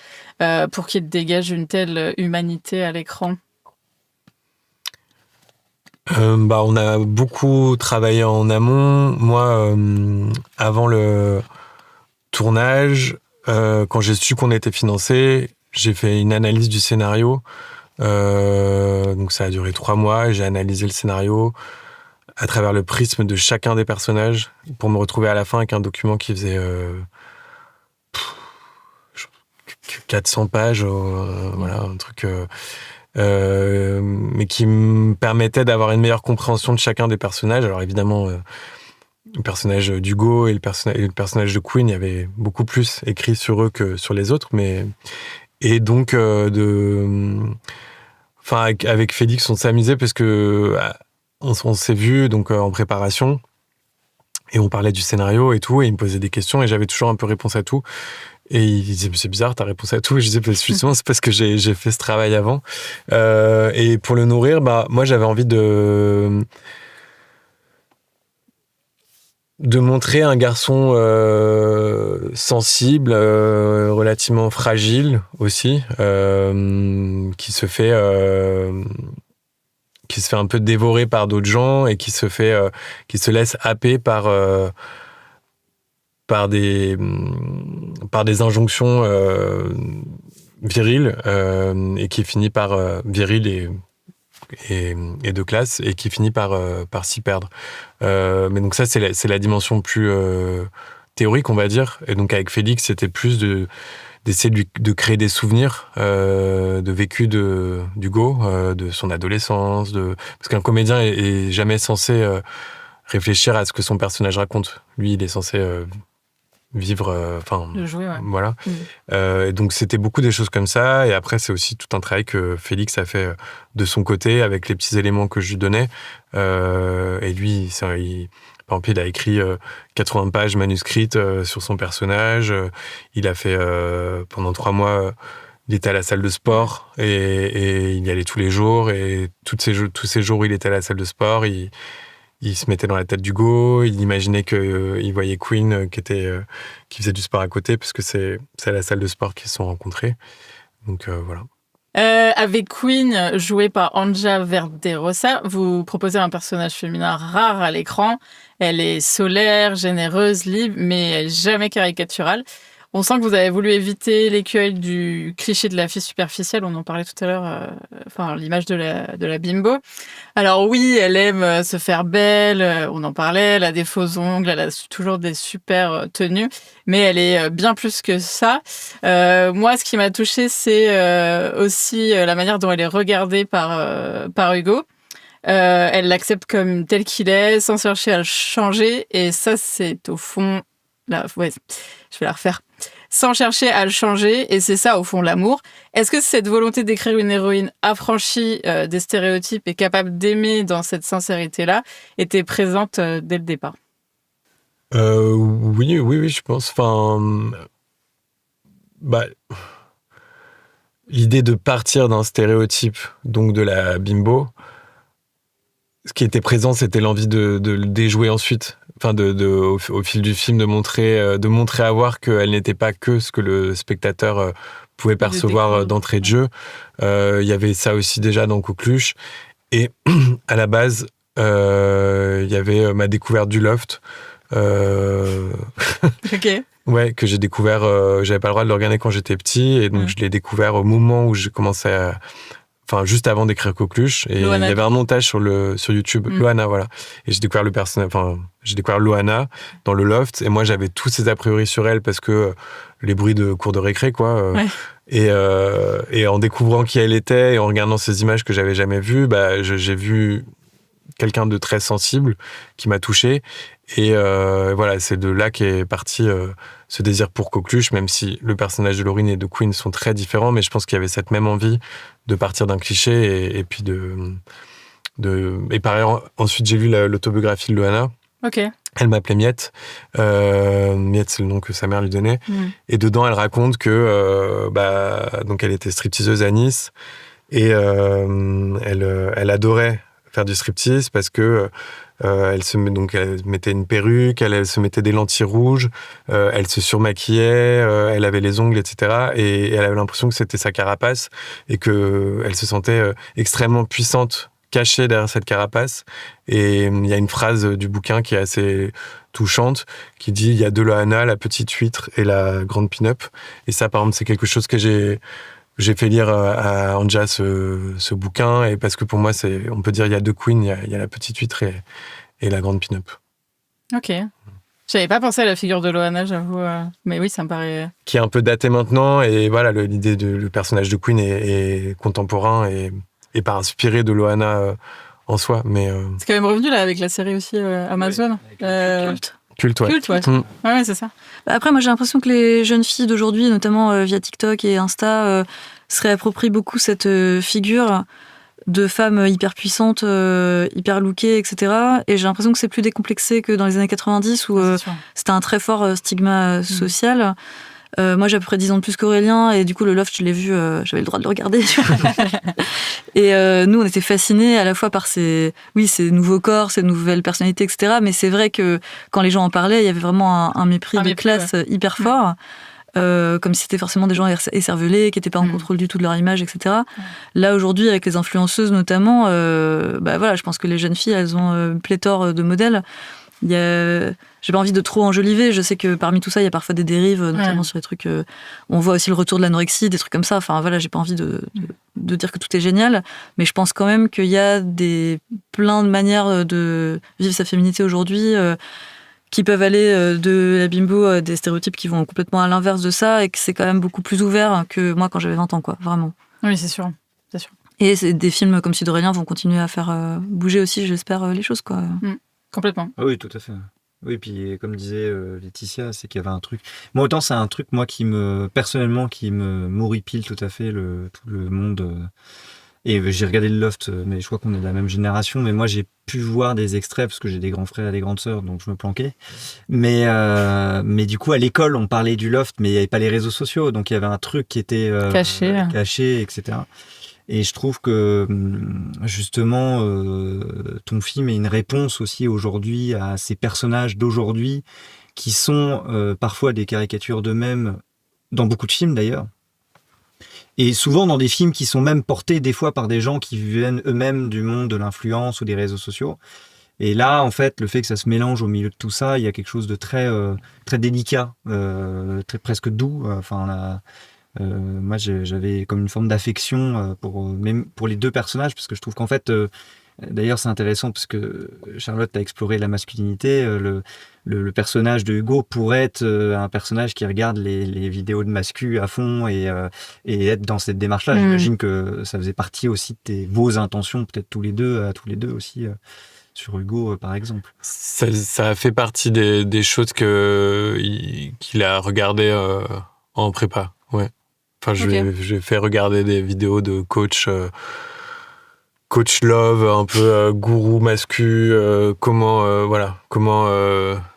pour qu'il dégage une telle humanité à l'écran ? On a beaucoup travaillé en amont. Moi, avant le tournage, quand j'ai su qu'on était financé, j'ai fait une analyse du scénario. Donc ça a duré 3 mois. J'ai analysé le scénario à travers le prisme de chacun des personnages pour me retrouver à la fin avec un document qui faisait 400 pages, voilà, un truc... mais qui me permettait d'avoir une meilleure compréhension de chacun des personnages. Alors évidemment, le personnage d'Hugo et le personnage de Queen, il y avait beaucoup plus écrit sur eux que sur les autres. Et donc, avec Félix, on s'amusait parce que on s'est vus donc, en préparation et on parlait du scénario et tout, et il me posait des questions et j'avais toujours un peu réponse à tout. Et il disait, c'est bizarre, t'as réponse à tout. Et je disais, justement, c'est parce que j'ai fait ce travail avant. Et pour le nourrir, moi, j'avais envie de montrer un garçon sensible, relativement fragile aussi, qui se fait un peu dévorer par d'autres gens et qui se laisse happer par des injonctions viriles et qui finit par viril et de classe et qui finit par s'y perdre. Mais donc ça c'est la dimension plus théorique, on va dire. Et donc avec Félix, c'était plus d'essayer de créer des souvenirs de vécu d'Hugo, de son adolescence, parce qu'un comédien est jamais censé réfléchir à ce que son personnage raconte. Lui, il est censé vivre, le jouer, ouais. Voilà. Et donc c'était beaucoup des choses comme ça. Et après, c'est aussi tout un travail que Félix a fait de son côté avec les petits éléments que je lui donnais. Et lui, par exemple, il a écrit 80 pages manuscrites sur son personnage. Il a fait pendant 3 mois. Il était à la salle de sport et il y allait tous les jours. Et tous ces jours où il était à la salle de sport, il se mettait dans la tête d'Hugo, il imaginait qu'il voyait Queen qui faisait du sport à côté, parce que c'est à la salle de sport qu'ils se sont rencontrés. Donc voilà. Avec Queen, jouée par Anja Verderosa, vous proposez un personnage féminin rare à l'écran. Elle est solaire, généreuse, libre, mais jamais caricaturale. On sent que vous avez voulu éviter l'écueil du cliché de la fille superficielle. On en parlait tout à l'heure, l'image de la bimbo. Alors oui, elle aime se faire belle, on en parlait, elle a des faux ongles, elle a toujours des super tenues, mais elle est bien plus que ça. Moi, ce qui m'a touchée, c'est aussi la manière dont elle est regardée par Hugo. Elle l'accepte comme tel qu'il est, sans chercher à le changer, et ça, c'est au fond... je vais la refaire. Sans chercher à le changer, et c'est ça, au fond, l'amour. Est-ce que cette volonté d'écrire une héroïne affranchie des stéréotypes et capable d'aimer dans cette sincérité-là était présente dès le départ ? Oui, je pense. L'idée de partir d'un stéréotype, donc de la bimbo, ce qui était présent, c'était l'envie de le déjouer ensuite. Au fil du film, de montrer à voir qu'elle n'était pas que ce que le spectateur pouvait percevoir d'entrée de jeu. Il y avait ça aussi déjà dans Coqueluche. Et à la base, il y avait ma découverte du loft. Ok. Ouais, que j'ai découvert. J'avais pas le droit de le regarder quand j'étais petit, et donc je l'ai découvert au moment où j'ai commencé à... juste avant d'écrire Coqueluche, et Loana. il y avait un montage sur YouTube, Loana, voilà. Et j'ai découvert j'ai découvert Loana dans le loft, et moi j'avais tous ces a priori sur elle parce que les bruits de cours de récré, quoi. Ouais. Et en découvrant qui elle était et en regardant ces images que j'avais jamais vues, j'ai vu quelqu'un de très sensible qui m'a touché. Et voilà, c'est de là qu'est parti ce désir pour Coqueluche, même si le personnage de Laurine et de Queen sont très différents, mais je pense qu'il y avait cette même envie de partir d'un cliché et puis et par ailleurs, ensuite j'ai lu l'autobiographie de Loana. Ok. Elle m'appelait Miette. Miette, c'est le nom que sa mère lui donnait. Et dedans, elle raconte que donc elle était stripteaseuse à Nice et elle adorait faire du striptease parce que elle mettait une perruque, elle se mettait des lentilles rouges, elle se surmaquillait, elle avait les ongles, etc. Et elle avait l'impression que c'était sa carapace et que elle se sentait extrêmement puissante, cachée derrière cette carapace. Et il y a une phrase du bouquin qui est assez touchante, qui dit « Il y a de Loana, la petite huître et la grande pin-up ». Et ça, par exemple, c'est quelque chose que j'ai fait lire à Anja ce bouquin, et parce que pour moi, on peut dire il y a deux queens, il y a la petite huître et la grande pin-up. Ok. J'avais pas pensé à la figure de Loana, j'avoue. Mais oui, ça me paraît... Qui est un peu daté maintenant, et voilà, l'idée le personnage de Queen est contemporain et pas inspiré de Loana en soi. Mais, c'est quand même revenu là avec la série aussi Amazon. Culte, ouais. Ouais, c'est ça. Après, moi, j'ai l'impression que les jeunes filles d'aujourd'hui, notamment via TikTok et Insta, se réapproprient beaucoup cette figure de femmes hyper puissantes, hyper lookées, etc. Et j'ai l'impression que c'est plus décomplexé que dans les années 90 où c'était un très fort stigma social. Moi, j'ai à peu près 10 ans de plus qu'Aurélien, et du coup, le Loft, je l'ai vu, j'avais le droit de le regarder. Et nous, on était fascinés à la fois par ces nouveaux corps, ces nouvelles personnalités, etc. Mais c'est vrai que quand les gens en parlaient, il y avait vraiment un mépris de classe hyper fort. Comme si c'était forcément des gens écervelés, qui n'étaient pas en contrôle du tout de leur image, etc. Là, aujourd'hui, avec les influenceuses notamment, voilà, je pense que les jeunes filles, elles ont pléthore de modèles. J'ai pas envie de trop enjoliver. Je sais que parmi tout ça, il y a parfois des dérives, notamment sur les trucs. On voit aussi le retour de l'anorexie, des trucs comme ça. Enfin, voilà, j'ai pas envie de dire que tout est génial, mais je pense quand même qu'il y a plein de manières de vivre sa féminité aujourd'hui. Qui peuvent aller de la bimbo à des stéréotypes qui vont complètement à l'inverse de ça, et que c'est quand même beaucoup plus ouvert que moi quand j'avais 20 ans, quoi, vraiment. Oui, c'est sûr. Et des films comme celui d'Aurélien vont continuer à faire bouger aussi, j'espère, les choses, quoi. Complètement. Oui, tout à fait. Oui, puis comme disait Laetitia, c'est qu'il y avait un truc... Moi, autant c'est un truc, moi, personnellement, qui me m'horripile tout à fait, tout le monde... Et j'ai regardé le Loft, mais je crois qu'on est de la même génération. Mais moi, j'ai pu voir des extraits parce que j'ai des grands frères et des grandes sœurs, donc je me planquais. Mais du coup, à l'école, on parlait du Loft, mais il n'y avait pas les réseaux sociaux. Donc, il y avait un truc qui était caché, etc. Et je trouve que, justement, ton film est une réponse aussi aujourd'hui à ces personnages d'aujourd'hui qui sont parfois des caricatures d'eux-mêmes, dans beaucoup de films d'ailleurs. Et souvent dans des films qui sont même portés des fois par des gens qui viennent eux-mêmes du monde de l'influence ou des réseaux sociaux. Et là, en fait, le fait que ça se mélange au milieu de tout ça, il y a quelque chose de très, très délicat, très presque doux. Moi, j'avais comme une forme d'affection pour les deux personnages, parce que je trouve qu'en fait, d'ailleurs, c'est intéressant parce que Charlotte a exploré la masculinité. Le personnage de Hugo pourrait être un personnage qui regarde les vidéos de mascu à fond et être dans cette démarche-là. J'imagine que ça faisait partie aussi de vos intentions, peut-être tous les deux aussi, sur Hugo, par exemple. Ça a fait partie des choses qu'il a regardées en prépa, ouais. Enfin, j'ai fait regarder des vidéos de coach love, un peu gourou mascu, comment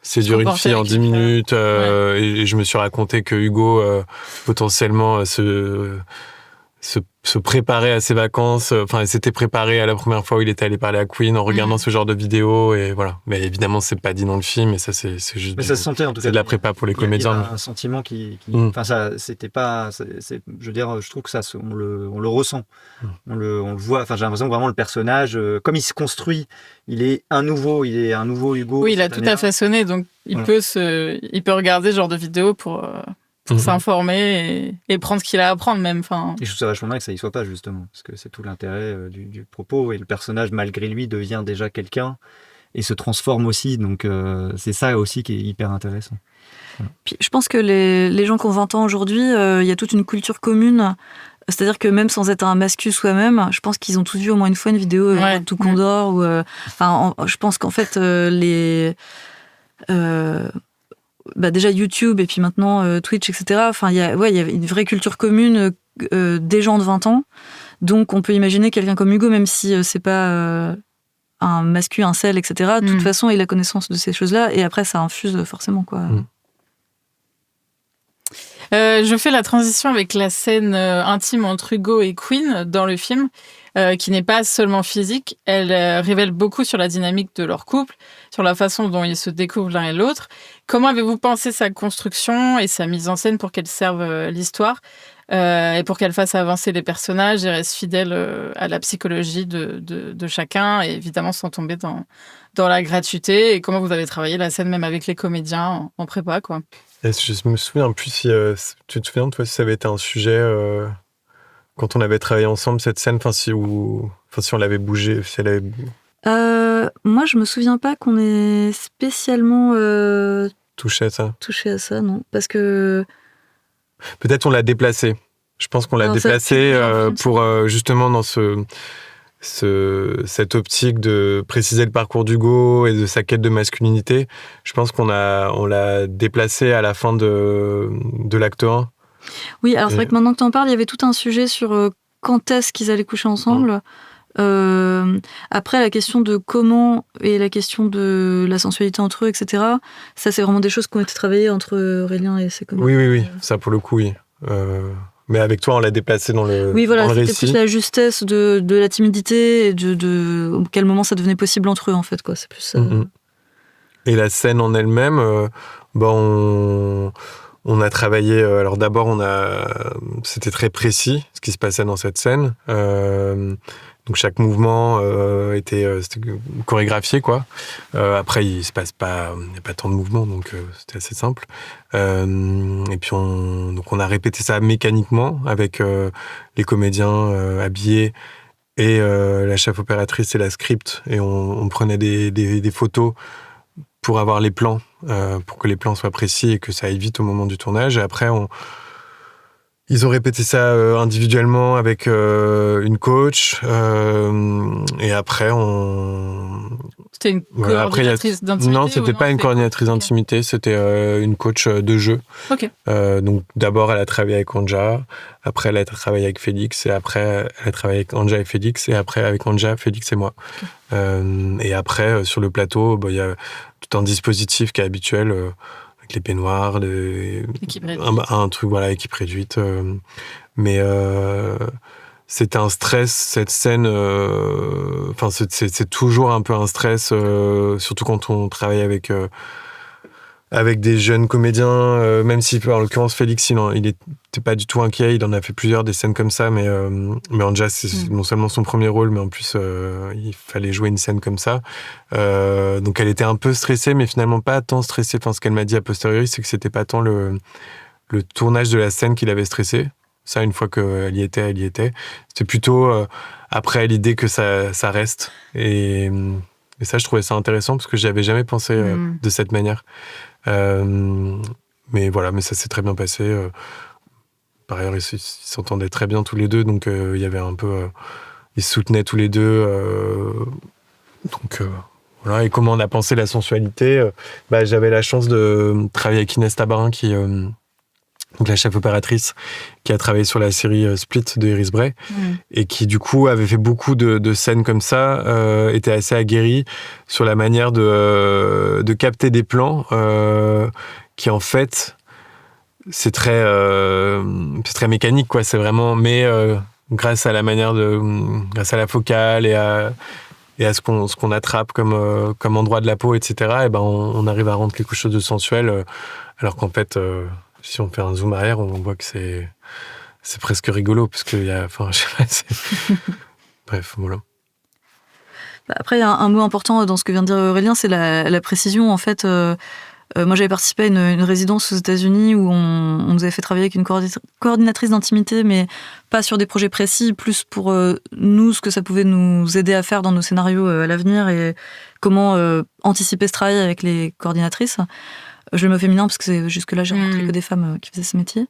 séduire une fille en 10 minutes. Et je me suis raconté que Hugo, potentiellement, se préparait à ses vacances. Enfin, il s'était préparé à la première fois où il était allé parler à Queen en regardant ce genre de vidéos. Et voilà. Mais évidemment, c'est pas dit dans le film. Et ça, c'est juste. Mais ça se sentait en tout cas. C'est de la prépa pour les comédiens. Il y a un sentiment enfin, ça, c'était pas. Je veux dire, je trouve que ça, on le ressent. On le voit. Enfin, j'ai l'impression que vraiment le personnage, comme il se construit, il est un nouveau Hugo. Oui, il a tout à façonné. Donc, il peut regarder ce genre de vidéos pour s'informer et prendre ce qu'il a à apprendre même. Et je trouve ça vachement bien que ça y soit pas, justement, parce que c'est tout l'intérêt du propos, et le personnage, malgré lui, devient déjà quelqu'un et se transforme aussi, donc c'est ça aussi qui est hyper intéressant. Voilà. Puis, je pense que les gens qui ont 20 ans aujourd'hui, il y a toute une culture commune, c'est-à-dire que même sans être un mascu soi-même, je pense qu'ils ont tous vu au moins une fois une vidéo de Tout Condor, ou je pense qu'en fait déjà YouTube et puis maintenant Twitch, etc. Enfin, il y a une vraie culture commune des gens de 20 ans. Donc, on peut imaginer quelqu'un comme Hugo, même si c'est pas un mascu, un sel, etc. De toute façon, il a connaissance de ces choses-là, et après, ça infuse forcément, quoi. Je fais la transition avec la scène intime entre Hugo et Queen dans le film, qui n'est pas seulement physique. Elle révèle beaucoup sur la dynamique de leur couple, sur la façon dont ils se découvrent l'un et l'autre. Comment avez-vous pensé sa construction et sa mise en scène pour qu'elle serve l'histoire et pour qu'elle fasse avancer les personnages et reste fidèle à la psychologie de chacun, et évidemment sans tomber dans la gratuité? Et comment vous avez travaillé la scène même avec les comédiens en prépa, quoi? Je me souviens plus si tu te souviens toi si ça avait été un sujet quand on avait travaillé ensemble cette scène, si on l'avait bougé, si elle avait... Moi, je me souviens pas qu'on ait spécialement touché à ça. Touché à ça, non, parce que peut-être on l'a déplacé. Je pense qu'on l'a déplacé pour justement dans cette optique de préciser le parcours d'Hugo et de sa quête de masculinité. Je pense qu'on l'a déplacé à la fin de l'acte 1. Oui, alors c'est vrai que maintenant que tu en parles, il y avait tout un sujet sur quand est-ce qu'ils allaient coucher ensemble. Après, la question de comment et la question de la sensualité entre eux, etc., ça, c'est vraiment des choses qui ont été travaillées entre Aurélien et ses comédiens. Oui. Ça, pour le coup, oui. Mais avec toi, on l'a déplacé dans le Oui, voilà, dans le c'était récit. plus la justesse de la timidité et de à quel moment ça devenait possible entre eux, en fait, quoi. C'est plus ça. Et la scène en elle-même, on a travaillé. Alors d'abord, c'était très précis ce qui se passait dans cette scène. Donc chaque mouvement c'était chorégraphié, quoi. Après, il se passe pas, il n'y a pas tant de mouvements, donc c'était assez simple. Et puis on a répété ça mécaniquement avec les comédiens habillés et la chef opératrice et la script, et on prenait des photos pour avoir les plans, pour que les plans soient précis et que ça aille vite au moment du tournage. Et après, ils ont répété ça individuellement avec une coach. Et après, C'était une coordinatrice d'intimité? Non, c'était pas une coordinatrice d'intimité, c'était une coach de jeu. Ok. Donc d'abord, elle a travaillé avec Anja, après elle a travaillé avec Félix, et après elle a travaillé avec Anja et Félix, et après avec Anja, Félix et moi. Okay. Et après, sur le plateau, il y a tout un dispositif qui est habituel, avec les peignoirs, un truc, voilà, équipe réduite. Mais c'était un stress, cette scène. C'est toujours un peu un stress, surtout quand on travaille avec des jeunes comédiens, même si, en l'occurrence, Félix, il était pas du tout inquiet, il en a fait plusieurs des scènes comme ça, mais Anja, c'est non seulement son premier rôle, mais en plus, il fallait jouer une scène comme ça. Donc elle était un peu stressée, mais finalement pas tant stressée. Enfin, ce qu'elle m'a dit a posteriori, c'est que c'était pas tant le tournage de la scène qui l'avait stressée. Ça, une fois qu'elle y était, elle y était. C'était plutôt après l'idée que ça reste. Et ça, je trouvais ça intéressant parce que j'y avais jamais pensé de cette manière. Mais voilà, mais ça s'est très bien passé. Par ailleurs, ils s'entendaient très bien tous les deux, donc il y avait un peu, ils se soutenaient tous les deux. Donc voilà. Et comment on a pensé la sensualité, j'avais la chance de travailler avec Inès Tabarin, qui donc la chef opératrice, qui a travaillé sur la série Split de Iris Bray, et qui du coup avait fait beaucoup de scènes comme ça, était assez aguerrie sur la manière de capter des plans qui, en fait, c'est très mécanique, quoi. C'est vraiment, mais grâce à la manière grâce à la focale et à ce qu'on attrape comme endroit de la peau, etc. Et on arrive à rendre quelque chose de sensuel, alors qu'en fait, si on fait un zoom arrière, on voit que c'est presque rigolo, parce qu'il y a, je sais pas, bref, voilà. Après, il y a un mot important dans ce que vient de dire Aurélien, c'est la précision. En fait, moi, j'avais participé à une résidence aux États-Unis où on nous avait fait travailler avec une coordinatrice d'intimité, mais pas sur des projets précis, plus pour nous, ce que ça pouvait nous aider à faire dans nos scénarios à l'avenir, et comment anticiper ce travail avec les coordinatrices. Je le mets au féminin parce que jusque-là, j'ai rencontré que des femmes qui faisaient ce métier.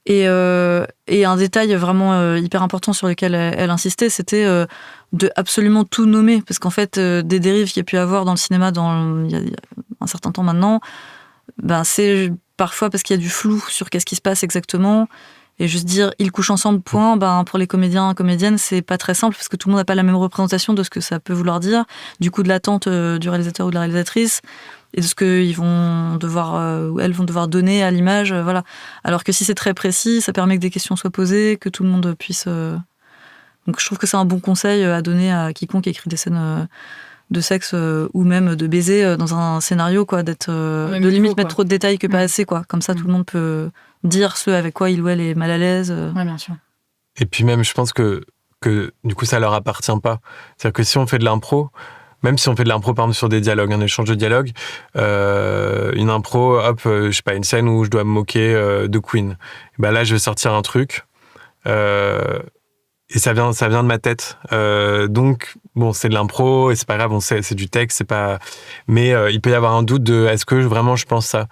Et un détail vraiment hyper important sur lequel elle insistait, c'était de absolument tout nommer. Parce qu'en fait, des dérives qu'il y a pu avoir dans le cinéma il y a un certain temps maintenant, c'est parfois parce qu'il y a du flou sur qu'est-ce qui se passe exactement. Et juste dire « ils couchent ensemble, point », pour les comédiens et comédiennes, c'est pas très simple parce que tout le monde n'a pas la même représentation de ce que ça peut vouloir dire. Du coup, de l'attente du réalisateur ou de la réalisatrice. et de ce qu'ils vont devoir, ou elles vont devoir donner à l'image, voilà. Alors que si c'est très précis, ça permet que des questions soient posées, que tout le monde puisse... Donc je trouve que c'est un bon conseil à donner à quiconque écrit des scènes de sexe ou même de baiser dans un scénario, quoi, de limite mettre trop de détails que pas assez, quoi. Comme ça, tout le monde peut dire ce avec quoi il ou elle est mal à l'aise. Ouais, bien sûr. Et puis même, je pense que du coup, ça leur appartient pas. C'est-à-dire que si on fait de l'impro, même si on fait de l'impro, par exemple, sur des dialogues, un échange de dialogues, une impro, hop, je sais pas, une scène où je dois me moquer de Queen. Et ben là, je vais sortir un truc. Et ça vient de ma tête. Donc, bon, c'est de l'impro, et c'est pas grave, on sait, c'est du texte, c'est pas... Mais il peut y avoir un doute de, est-ce que vraiment je pense ça?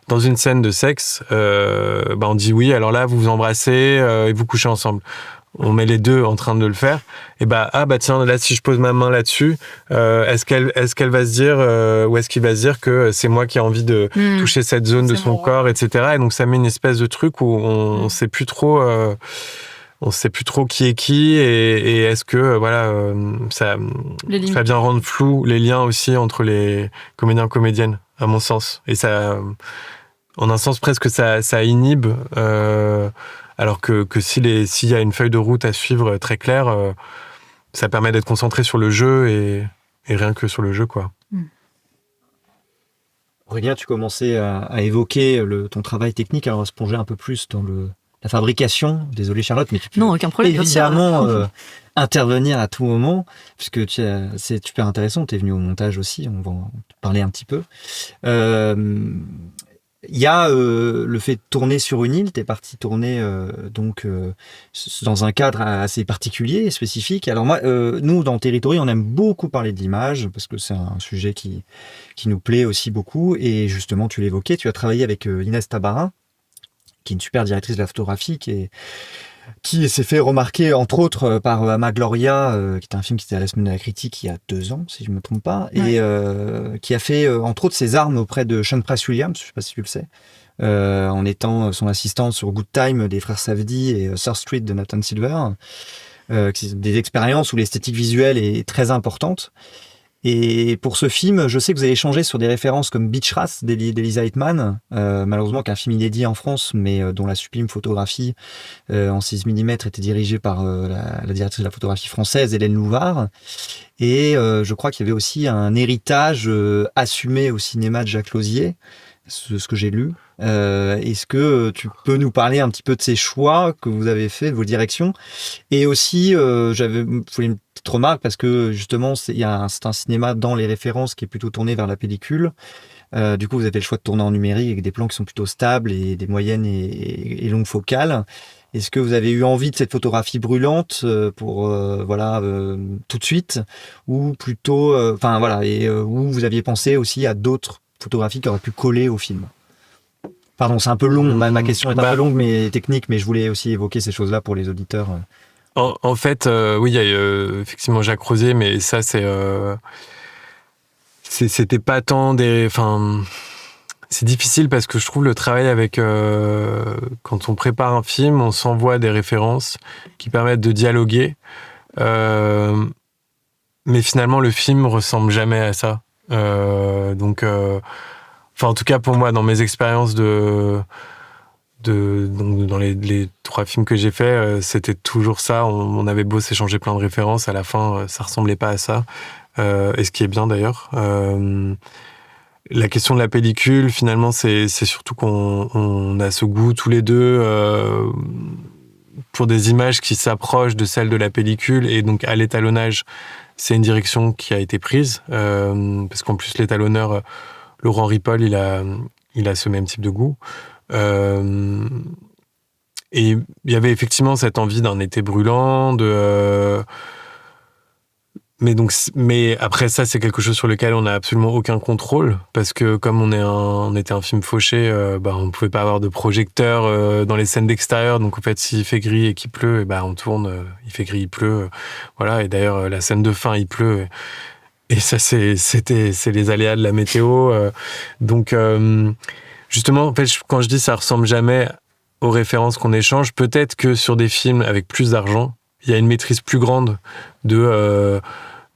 Dans une scène de sexe, on dit oui, alors là, vous vous embrassez et vous couchez ensemble. On met les deux en train de le faire. Et tiens, là, si je pose ma main là-dessus, est-ce qu'elle va se dire, ou est-ce qu'il va se dire que c'est moi qui ai envie de toucher cette zone de son corps, etc. Et donc, ça met une espèce de truc où on sait plus trop... on sait plus trop qui est qui et est-ce que ça vient rendre flou les liens aussi entre les comédiens et comédiennes, à mon sens. Et ça, en un sens presque, ça inhibe, alors que s'il y a une feuille de route à suivre très claire, ça permet d'être concentré sur le jeu et rien que sur le jeu, quoi. Aurélien, tu commençais à évoquer ton travail technique, alors on va se plonger un peu plus dans la fabrication. Désolé Charlotte, mais tu peux aucun problème, évidemment intervenir à tout moment, puisque c'est super intéressant, tu es venu au montage aussi, on va en parler un petit peu. Il y a le fait de tourner sur une île, tu es parti tourner dans un cadre assez particulier et spécifique. Alors moi, nous, dans Territory, on aime beaucoup parler de l'image, parce que c'est un sujet qui nous plaît aussi beaucoup, et justement, tu l'évoquais, tu as travaillé avec Inès Tabarin, qui est une super directrice de la photographie, qui s'est fait remarquer, entre autres, par Ama Gloria, qui était un film qui était à la Semaine de la Critique il y a 2 ans, si je ne me trompe pas, et qui a fait, entre autres, ses armes auprès de Sean Price Williams, je ne sais pas si tu le sais, en étant son assistante sur Good Time des frères Safdie et Third Street de Nathan Silver. Des expériences où l'esthétique visuelle est très importante. Et pour ce film, je sais que vous avez échangé sur des références comme Beach Race d'Elisa Hittman, malheureusement qu'un film inédit en France, mais dont la sublime photographie en 6 mm était dirigée par la directrice de la photographie française, Hélène Louvard. Et je crois qu'il y avait aussi un héritage assumé au cinéma de Jacques Lauzier, ce que j'ai lu. Est-ce que tu peux nous parler un petit peu de ces choix que vous avez faits, de vos directions? Et aussi, j'avais fait une petite remarque, parce que justement, c'est un cinéma dans les références qui est plutôt tourné vers la pellicule. Du coup, vous avez le choix de tourner en numérique avec des plans qui sont plutôt stables et des moyennes et longues focales. Est-ce que vous avez eu envie de cette photographie brûlante pour tout de suite, ou plutôt, où vous aviez pensé aussi à d'autres photographies qui auraient pu coller au film? Pardon, c'est un peu long, ma question est un peu longue mais technique, mais je voulais aussi évoquer ces choses-là pour les auditeurs. En fait, oui, il y a effectivement Jacques Rosier, mais ça, c'était pas tant des... Enfin, c'est difficile parce que je trouve le travail avec... quand on prépare un film, on s'envoie des références qui permettent de dialoguer. Mais finalement, le film ressemble jamais à ça. En tout cas, pour moi, dans mes expériences donc dans les 3 films que j'ai faits, c'était toujours ça. On avait beau s'échanger plein de références, à la fin, ça ressemblait pas à ça. Et ce qui est bien d'ailleurs. La question de la pellicule, finalement, c'est surtout qu'on a ce goût tous les deux pour des images qui s'approchent de celles de la pellicule. Et donc, à l'étalonnage, c'est une direction qui a été prise. Parce qu'en plus, l'étalonneur... Laurent Ripoll, il a ce même type de goût. Et il y avait effectivement cette envie d'un été brûlant, mais après ça, c'est quelque chose sur lequel on n'a absolument aucun contrôle, parce que comme on était un film fauché, on ne pouvait pas avoir de projecteur dans les scènes d'extérieur, donc en fait, s'il fait gris et qu'il pleut, on tourne, il fait gris, il pleut, voilà. Et d'ailleurs, la scène de fin, il pleut. Et ça, c'est les aléas de la météo. Donc, justement, en fait, quand je dis ça ressemble jamais aux références qu'on échange, peut-être que sur des films avec plus d'argent, il y a une maîtrise plus grande de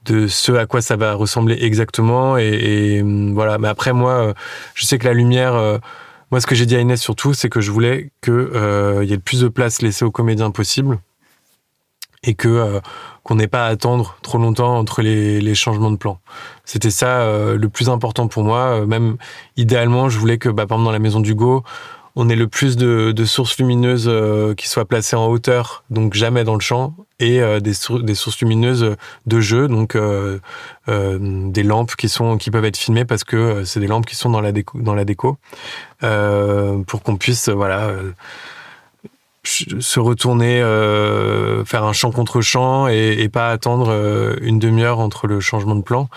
ce à quoi ça va ressembler exactement. Et voilà. Mais après, moi, je sais que la lumière... moi, ce que j'ai dit à Inès surtout, c'est que je voulais qu'il y ait le plus de place laissée aux comédiens possible et qu'on n'ait pas à attendre trop longtemps entre les changements de plan. C'était ça le plus important pour moi. Même idéalement, je voulais que, par exemple, dans la maison d'Hugo, on ait le plus de sources lumineuses qui soient placées en hauteur, donc jamais dans le champ, et des sources lumineuses de jeu, donc des lampes qui peuvent être filmées parce que c'est des lampes qui sont dans la déco, pour qu'on puisse se retourner, faire un champ contre champ et pas attendre une demi-heure entre le changement de plan,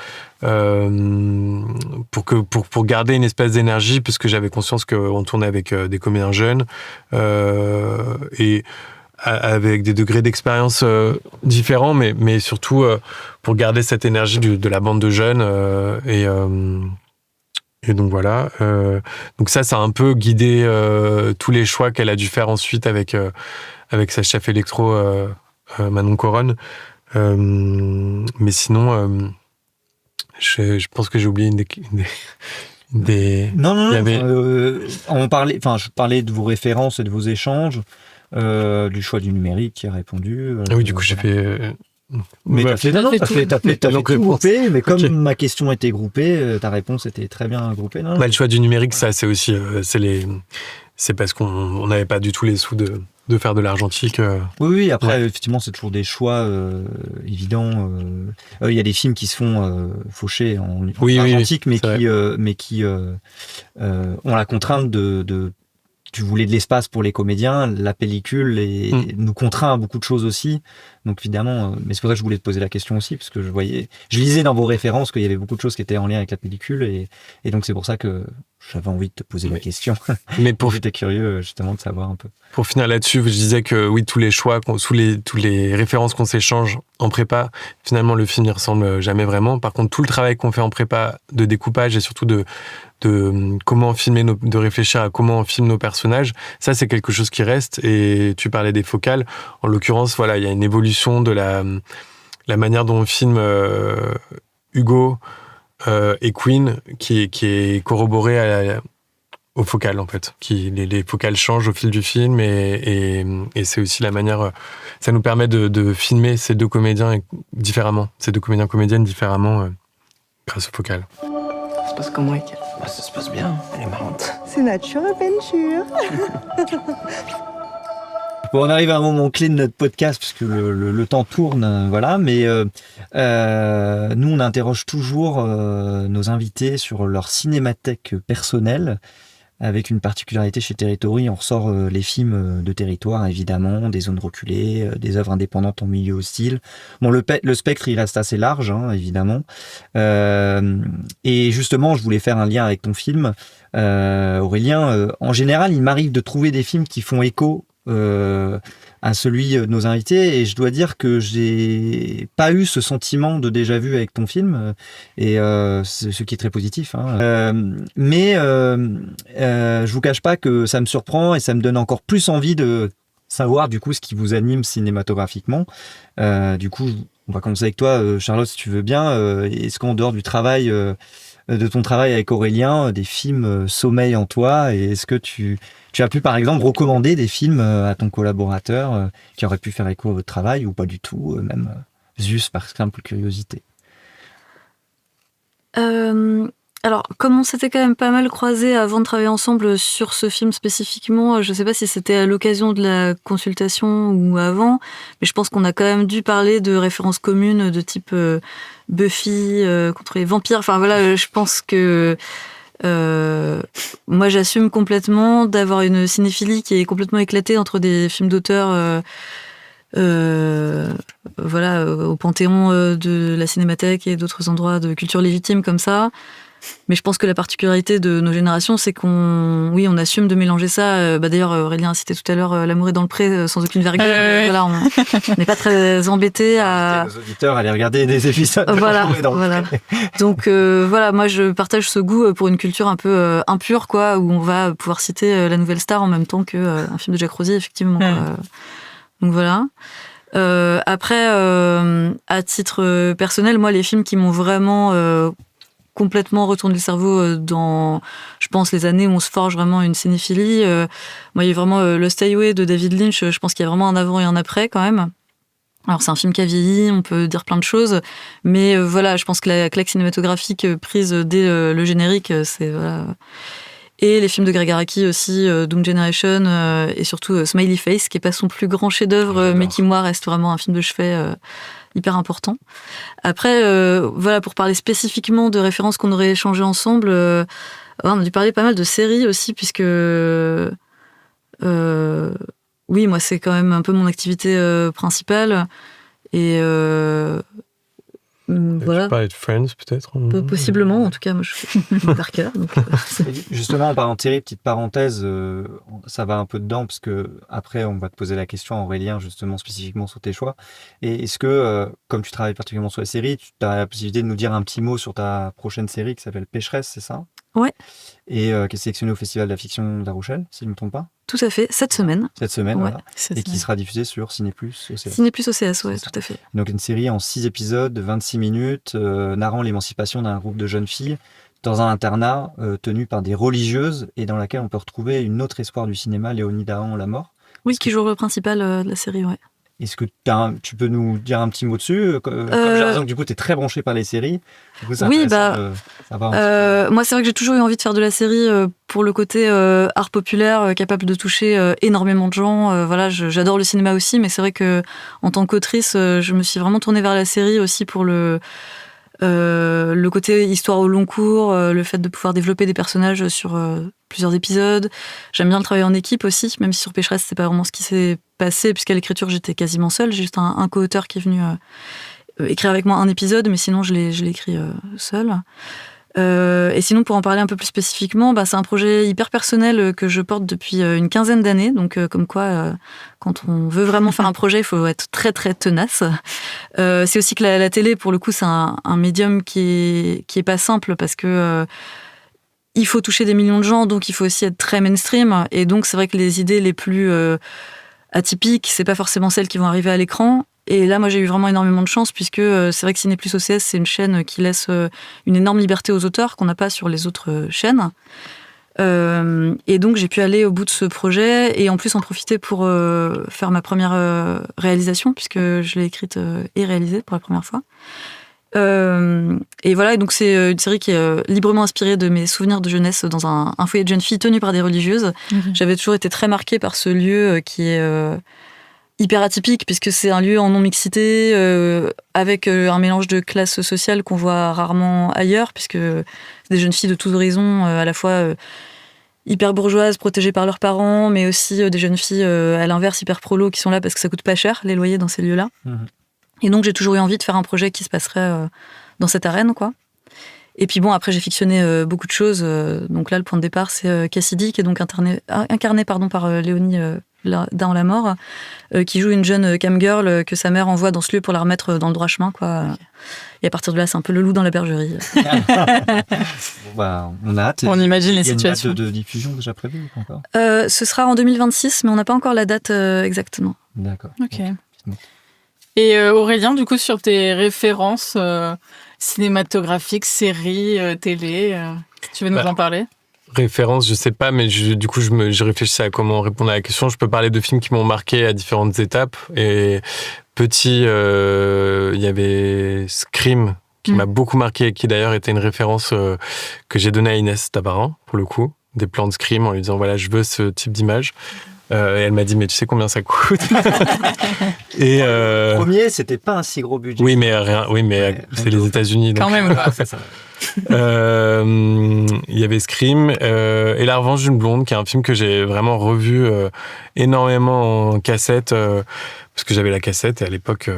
pour garder une espèce d'énergie, puisque j'avais conscience qu'on tournait avec des comédiens jeunes et avec des degrés d'expérience différents, mais surtout pour garder cette énergie de la bande de jeunes et donc voilà. Donc ça a un peu guidé tous les choix qu'elle a dû faire ensuite avec sa chef électro Manon Coronne. Mais sinon, je pense que j'ai oublié une des... Non. Je parlais de vos références et de vos échanges, du choix du numérique qui a répondu. Oui, du coup, j'ai fait... Mais t'as fait tout groupé, mais comme ma question était groupée, ta réponse était très bien groupée. Non le choix du numérique, ça, c'est aussi... c'est parce qu'on n'avait pas du tout les sous de faire de l'argentique. Oui, après, effectivement, c'est toujours des choix évidents. Il y a des films qui se font faucher en argentique, mais qui ont la contrainte de tu voulais de l'espace pour les comédiens, la pellicule nous contraint à beaucoup de choses aussi. Donc évidemment, mais c'est pour ça que je voulais te poser la question aussi, parce que je lisais dans vos références qu'il y avait beaucoup de choses qui étaient en lien avec la pellicule, et donc c'est pour ça que j'avais envie de te poser la question. Mais j'étais curieux justement de savoir un peu. Pour finir là-dessus, je disais que oui, tous les choix, tous les références qu'on s'échange en prépa, finalement le film n'y ressemble jamais vraiment. Par contre, tout le travail qu'on fait en prépa de découpage et surtout de comment filmer, de réfléchir à comment on filme nos personnages, ça c'est quelque chose qui reste. Et tu parlais des focales. En l'occurrence, voilà, il y a une évolution de la manière dont on filme Hugo et Queen qui est corroborée aux focales en fait. Les focales changent au fil du film et c'est aussi la manière. Ça nous permet de filmer ces deux comédiens différemment, ces deux comédiennes différemment grâce aux focales. Ça se passe comment avec elle? Ça se passe bien, elle est marrante. C'est Nature Adventure. Bon, on arrive à un moment clé de notre podcast parce que le temps tourne, voilà. Mais nous, on interroge toujours nos invités sur leur cinémathèque personnelle. Avec une particularité chez Territory, on ressort les films de territoire, évidemment, des zones reculées, des œuvres indépendantes en milieu hostile. Bon, le spectre, il reste assez large, hein, évidemment. Et justement, je voulais faire un lien avec ton film, Aurélien. En général, il m'arrive de trouver des films qui font écho à celui de nos invités, et je dois dire que j'ai pas eu ce sentiment de déjà vu avec ton film, et ce qui est très positif, hein. Mais je vous cache pas que ça me surprend et ça me donne encore plus envie de savoir du coup ce qui vous anime cinématographiquement. Du coup, on va commencer avec toi, Charlotte, si tu veux bien. Est-ce qu'en dehors du travail de ton travail avec Aurélien, des films sommeillent en toi, et est-ce que tu as pu par exemple recommander des films à ton collaborateur qui auraient pu faire écho à votre travail, ou pas du tout, même juste par simple curiosité? Alors, comme on s'était quand même pas mal croisés avant de travailler ensemble sur ce film spécifiquement, je sais pas si c'était à l'occasion de la consultation ou avant, mais je pense qu'on a quand même dû parler de références communes de type Buffy contre les vampires. Enfin voilà, je pense que moi j'assume complètement d'avoir une cinéphilie qui est complètement éclatée entre des films d'auteur voilà, au Panthéon de la Cinémathèque et d'autres endroits de culture légitime comme ça. Mais je pense que la particularité de nos générations, c'est on assume de mélanger ça. D'ailleurs, Aurélien a cité tout à l'heure L'amour est dans le pré, sans aucune virgule. Voilà, on n'est pas très embêtés à... Nos auditeurs, aller regarder des épisodes. Voilà. Donc voilà, moi je partage ce goût pour une culture un peu impure, quoi, où on va pouvoir citer La Nouvelle Star en même temps qu'un film de Jacques Rosier, effectivement. Quoi. Donc voilà. Après, à titre personnel, moi, les films qui m'ont vraiment complètement retourné le cerveau dans, je pense, les années où on se forge vraiment une cinéphilie. Moi, il y a vraiment le Stay Away de David Lynch. Je pense qu'il y a vraiment un avant et un après quand même. Alors, c'est un film qui a vieilli, on peut dire plein de choses, mais voilà, je pense que la claque cinématographique prise dès le générique, c'est voilà. Et les films de Greg Araki aussi, Doom Generation, et surtout Smiley Face, qui est pas son plus grand chef-d'œuvre, mais qui, moi, reste vraiment un film de chevet hyper important. Après, voilà, pour parler spécifiquement de références qu'on aurait échangées ensemble, on a dû parler pas mal de séries aussi, puisque oui, moi, c'est quand même un peu mon activité principale. Et voilà. Tu parlais de Friends, peut-être Possiblement, en tout cas, moi, je suis par cœur. Justement, en parlant de série, petite parenthèse, ça va un peu dedans, parce que après, on va te poser la question, Aurélien, justement, spécifiquement sur tes choix. Et est-ce que, comme tu travailles particulièrement sur les séries, tu as la possibilité de nous dire un petit mot sur ta prochaine série qui s'appelle Pécheresse, c'est ça ? Ouais. Et qui est sélectionnée au Festival de la Fiction de La Rochelle, si je ne me trompe pas. Tout à fait, cette semaine. Cette semaine, ouais, voilà. Et qui sera diffusée sur Ciné+ OCS. Ciné+ OCS, ouais, tout à fait. Donc une série en 6 épisodes de 26 minutes, narrant l'émancipation d'un groupe de jeunes filles dans un internat tenu par des religieuses et dans laquelle on peut retrouver une autre espoir du cinéma, Léonie Dahan-Lamort. Oui, qui joue le rôle principal de la série, ouais. Est-ce que tu peux nous dire un petit mot dessus comme j'ai l'impression que du coup tu es très branché par les séries. Du coup, oui, moi c'est vrai que j'ai toujours eu envie de faire de la série pour le côté art populaire capable de toucher énormément de gens. Voilà, j'adore le cinéma aussi, mais c'est vrai que en tant qu'autrice, je me suis vraiment tournée vers la série aussi pour le côté histoire au long cours, le fait de pouvoir développer des personnages sur plusieurs épisodes. J'aime bien le travail en équipe aussi, même si sur Pécheresse, c'est pas vraiment ce qui s'est passé, puisqu'à l'écriture, j'étais quasiment seule. J'ai juste un co-auteur qui est venu écrire avec moi un épisode, mais sinon, je l'ai écrit seule. Et sinon, pour en parler un peu plus spécifiquement, c'est un projet hyper personnel que je porte depuis une quinzaine d'années. Donc, comme quoi, quand on veut vraiment faire un projet, il faut être très, très tenace. C'est aussi que la télé, pour le coup, c'est un médium qui est pas simple parce que il faut toucher des millions de gens, donc il faut aussi être très mainstream. Et donc, c'est vrai que les idées les plus atypiques, c'est pas forcément celles qui vont arriver à l'écran. Et là, moi, j'ai eu vraiment énormément de chance, puisque c'est vrai que Ciné+ OCS, c'est une chaîne qui laisse une énorme liberté aux auteurs qu'on n'a pas sur les autres chaînes. Et donc, j'ai pu aller au bout de ce projet et en plus en profiter pour faire ma première réalisation, puisque je l'ai écrite et réalisée pour la première fois. Et voilà, et donc c'est une série qui est librement inspirée de mes souvenirs de jeunesse dans un foyer de jeunes filles tenu par des religieuses. J'avais toujours été très marquée par ce lieu qui est hyper atypique, puisque c'est un lieu en non-mixité, avec un mélange de classes sociales qu'on voit rarement ailleurs, puisque c'est des jeunes filles de tous horizons, à la fois hyper bourgeoises, protégées par leurs parents, mais aussi des jeunes filles, à l'inverse, hyper prolos, qui sont là parce que ça coûte pas cher, les loyers dans ces lieux-là. Et donc, j'ai toujours eu envie de faire un projet qui se passerait dans cette arène, quoi. Et puis bon, après, j'ai fictionné beaucoup de choses. Donc là, le point de départ, c'est Cassidy, qui est donc incarnée par Léonie Dahan-Lamort, qui joue une jeune camgirl que sa mère envoie dans ce lieu pour la remettre dans le droit chemin, quoi. Et à partir de là, c'est un peu le loup dans la bergerie. On a hâte. On imagine les situations. Il y a une date de diffusion déjà prévue ou encore ? Ce sera en 2026, mais on n'a pas encore la date exactement. D'accord. Ok. Et Aurélien, du coup, sur tes références cinématographiques, séries, télé, tu veux nous en parler ? Références, je sais pas, mais du coup, je réfléchissais à comment répondre à la question. Je peux parler de films qui m'ont marqué à différentes étapes. Et petit, il y avait Scream, qui m'a beaucoup marqué, et qui d'ailleurs était une référence que j'ai donnée à Inès Tabarin, pour le coup. Des plans de Scream en lui disant, voilà, je veux ce type d'image. Et elle m'a dit, mais tu sais combien ça coûte ? Et le premier, c'était pas un si gros budget. Oui, mais c'est les États-Unis. Quand même. C'est ça. Il y avait Scream et La Revanche d'une blonde, qui est un film que j'ai vraiment revu énormément en cassette, parce que j'avais la cassette et à l'époque,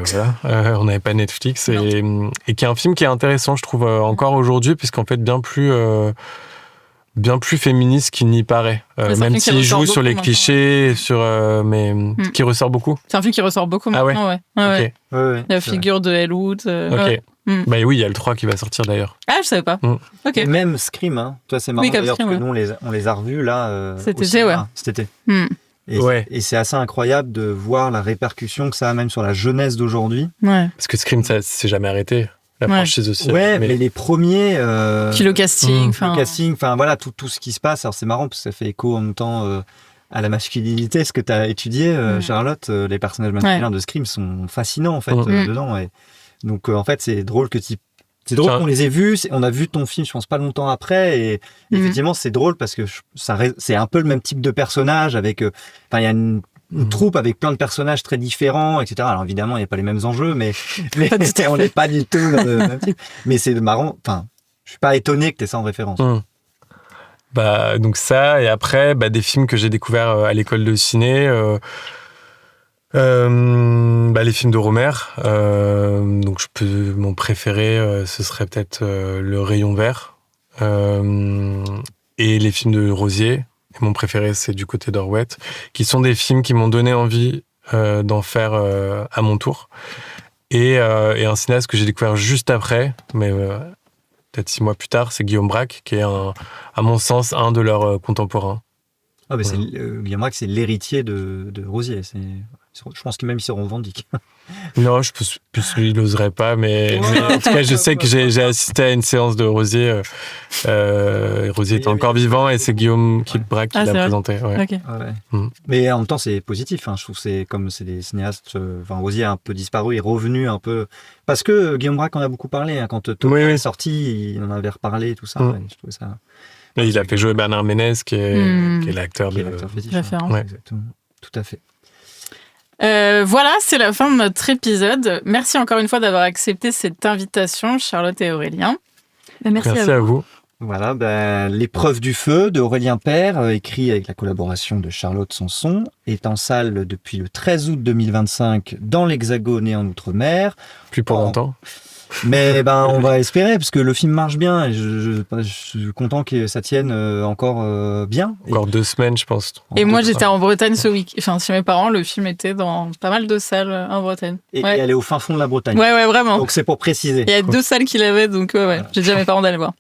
on n'avait pas Netflix, et qui est un film qui est intéressant, je trouve, encore aujourd'hui, puisqu'en fait, bien plus féministe qu'il n'y paraît, même s'il joue sur les clichés, mais qui ressort beaucoup. C'est un film qui ressort beaucoup maintenant, ouais. Okay. Ouais, la figure de Elle Wood. Ok. Bah oui, il y a le 3 qui va sortir d'ailleurs. Ah, je savais pas. Ok. Et même Scream, hein. Toi, c'est marrant d'ailleurs, parce que nous, on les a revus là. Cet été, ouais. Cet été. Et c'est assez incroyable de voir la répercussion que ça a même sur la jeunesse d'aujourd'hui. Ouais. Parce que Scream, ça s'est jamais arrêté. La franchise aussi. Ouais, mais les premiers... Puis le casting. Le casting, voilà, tout ce qui se passe. Alors c'est marrant parce que ça fait écho en même temps à la masculinité. Ce que tu as étudié, Charlotte, les personnages masculins de Scream sont fascinants en fait dedans. Et donc en fait, c'est drôle qu'on les ait vus. On a vu ton film, je pense, pas longtemps après. Et effectivement, c'est drôle parce que c'est un peu le même type de personnage avec... il y a une troupe avec plein de personnages très différents, etc. Alors évidemment, il n'y a pas les mêmes enjeux, mais on n'est pas du tout dans le même type. Mais c'est marrant. Enfin, je suis pas étonné que tu aies ça en référence. Donc ça, et après, des films que j'ai découverts à l'école de ciné... les films de Rohmer. Donc mon préféré, ce serait peut-être Le Rayon Vert. Et les films de Rosier. Et mon préféré, c'est Du côté d'Orwell, qui sont des films qui m'ont donné envie d'en faire à mon tour. Et un cinéaste que j'ai découvert juste après, mais peut-être 6 mois plus tard, c'est Guillaume Braque, qui est, à mon sens, un de leurs contemporains. Guillaume Braque, c'est l'héritier de Rosier. Je pense que même il se revendique. Non, je pense qu'il n'oserait pas, mais en tout cas, je sais que j'ai assisté à une séance de Rosier. Rosier était encore vivant et c'est Guillaume Braque qui l'a présenté. Ouais. Okay. Mais en même temps, c'est positif. Je trouve que c'est comme c'est des cinéastes. Rosier a un peu disparu, il est revenu un peu. Parce que Guillaume Braque en a beaucoup parlé. Quand Thomas est sorti, il en avait reparlé, tout ça. Je trouvais ça. Et il a fait jouer Bernard Ménez, qui est l'acteur de fétiche. Exactement. Tout à fait. Voilà, c'est la fin de notre épisode. Merci encore une fois d'avoir accepté cette invitation, Charlotte et Aurélien. Merci à vous. Voilà, L'épreuve du feu de Aurélien Père, écrit avec la collaboration de Charlotte Sanson, est en salle depuis le 13 août 2025 dans l'Hexagone et en Outre-mer. Plus pour longtemps. Mais on va espérer, parce que le film marche bien et je suis content que ça tienne encore bien. Encore 2 semaines, je pense. Et moi, j'étais en Bretagne ce week. Enfin, chez mes parents, le film était dans pas mal de salles en Bretagne. Et elle est au fin fond de la Bretagne. Ouais, vraiment. Donc c'est pour préciser. Il y a 2 salles qu'il avait, donc j'ai dit à mes parents d'aller voir.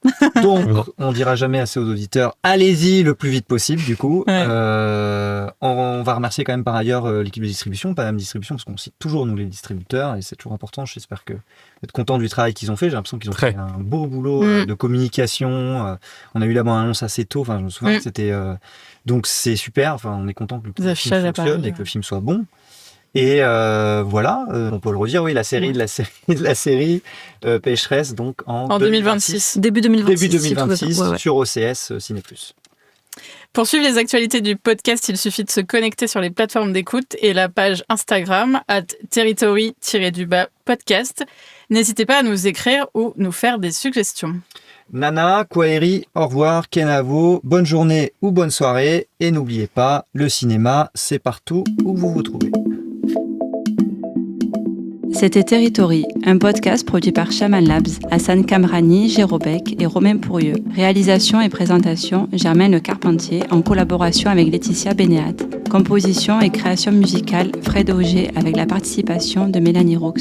Donc, on dira jamais assez aux auditeurs, allez-y le plus vite possible, du coup. On va remercier quand même par ailleurs l'équipe de distribution, Paname Distribution, parce qu'on cite toujours, nous, les distributeurs, et c'est toujours important. J'espère que vous êtes contents du travail qu'ils ont fait. J'ai l'impression qu'ils ont fait un beau boulot de communication. On a eu la bande-annonce assez tôt. Je me souviens que c'était... donc, c'est super. On est content que le film fonctionne et que le film soit bon. Et voilà, on peut le redire, la série de la série Pécheresse, donc en 2026. Début 2026 sur OCS Ciné+. Pour suivre les actualités du podcast, il suffit de se connecter sur les plateformes d'écoute et la page Instagram @territory_podcast. N'hésitez pas à nous écrire ou nous faire des suggestions. Nana, Kwaheri, au revoir, Kenavo, bonne journée ou bonne soirée. Et n'oubliez pas, le cinéma, c'est partout où vous vous trouvez. C'était Territory, un podcast produit par Shaman Labs, Hassan Kamrani, Gérobec et Romain Pourrieux. Réalisation et présentation, Germain Le Carpentier, en collaboration avec Laetitia Bénéat. Composition et création musicale, Fred Auger, avec la participation de Mélanie Roux.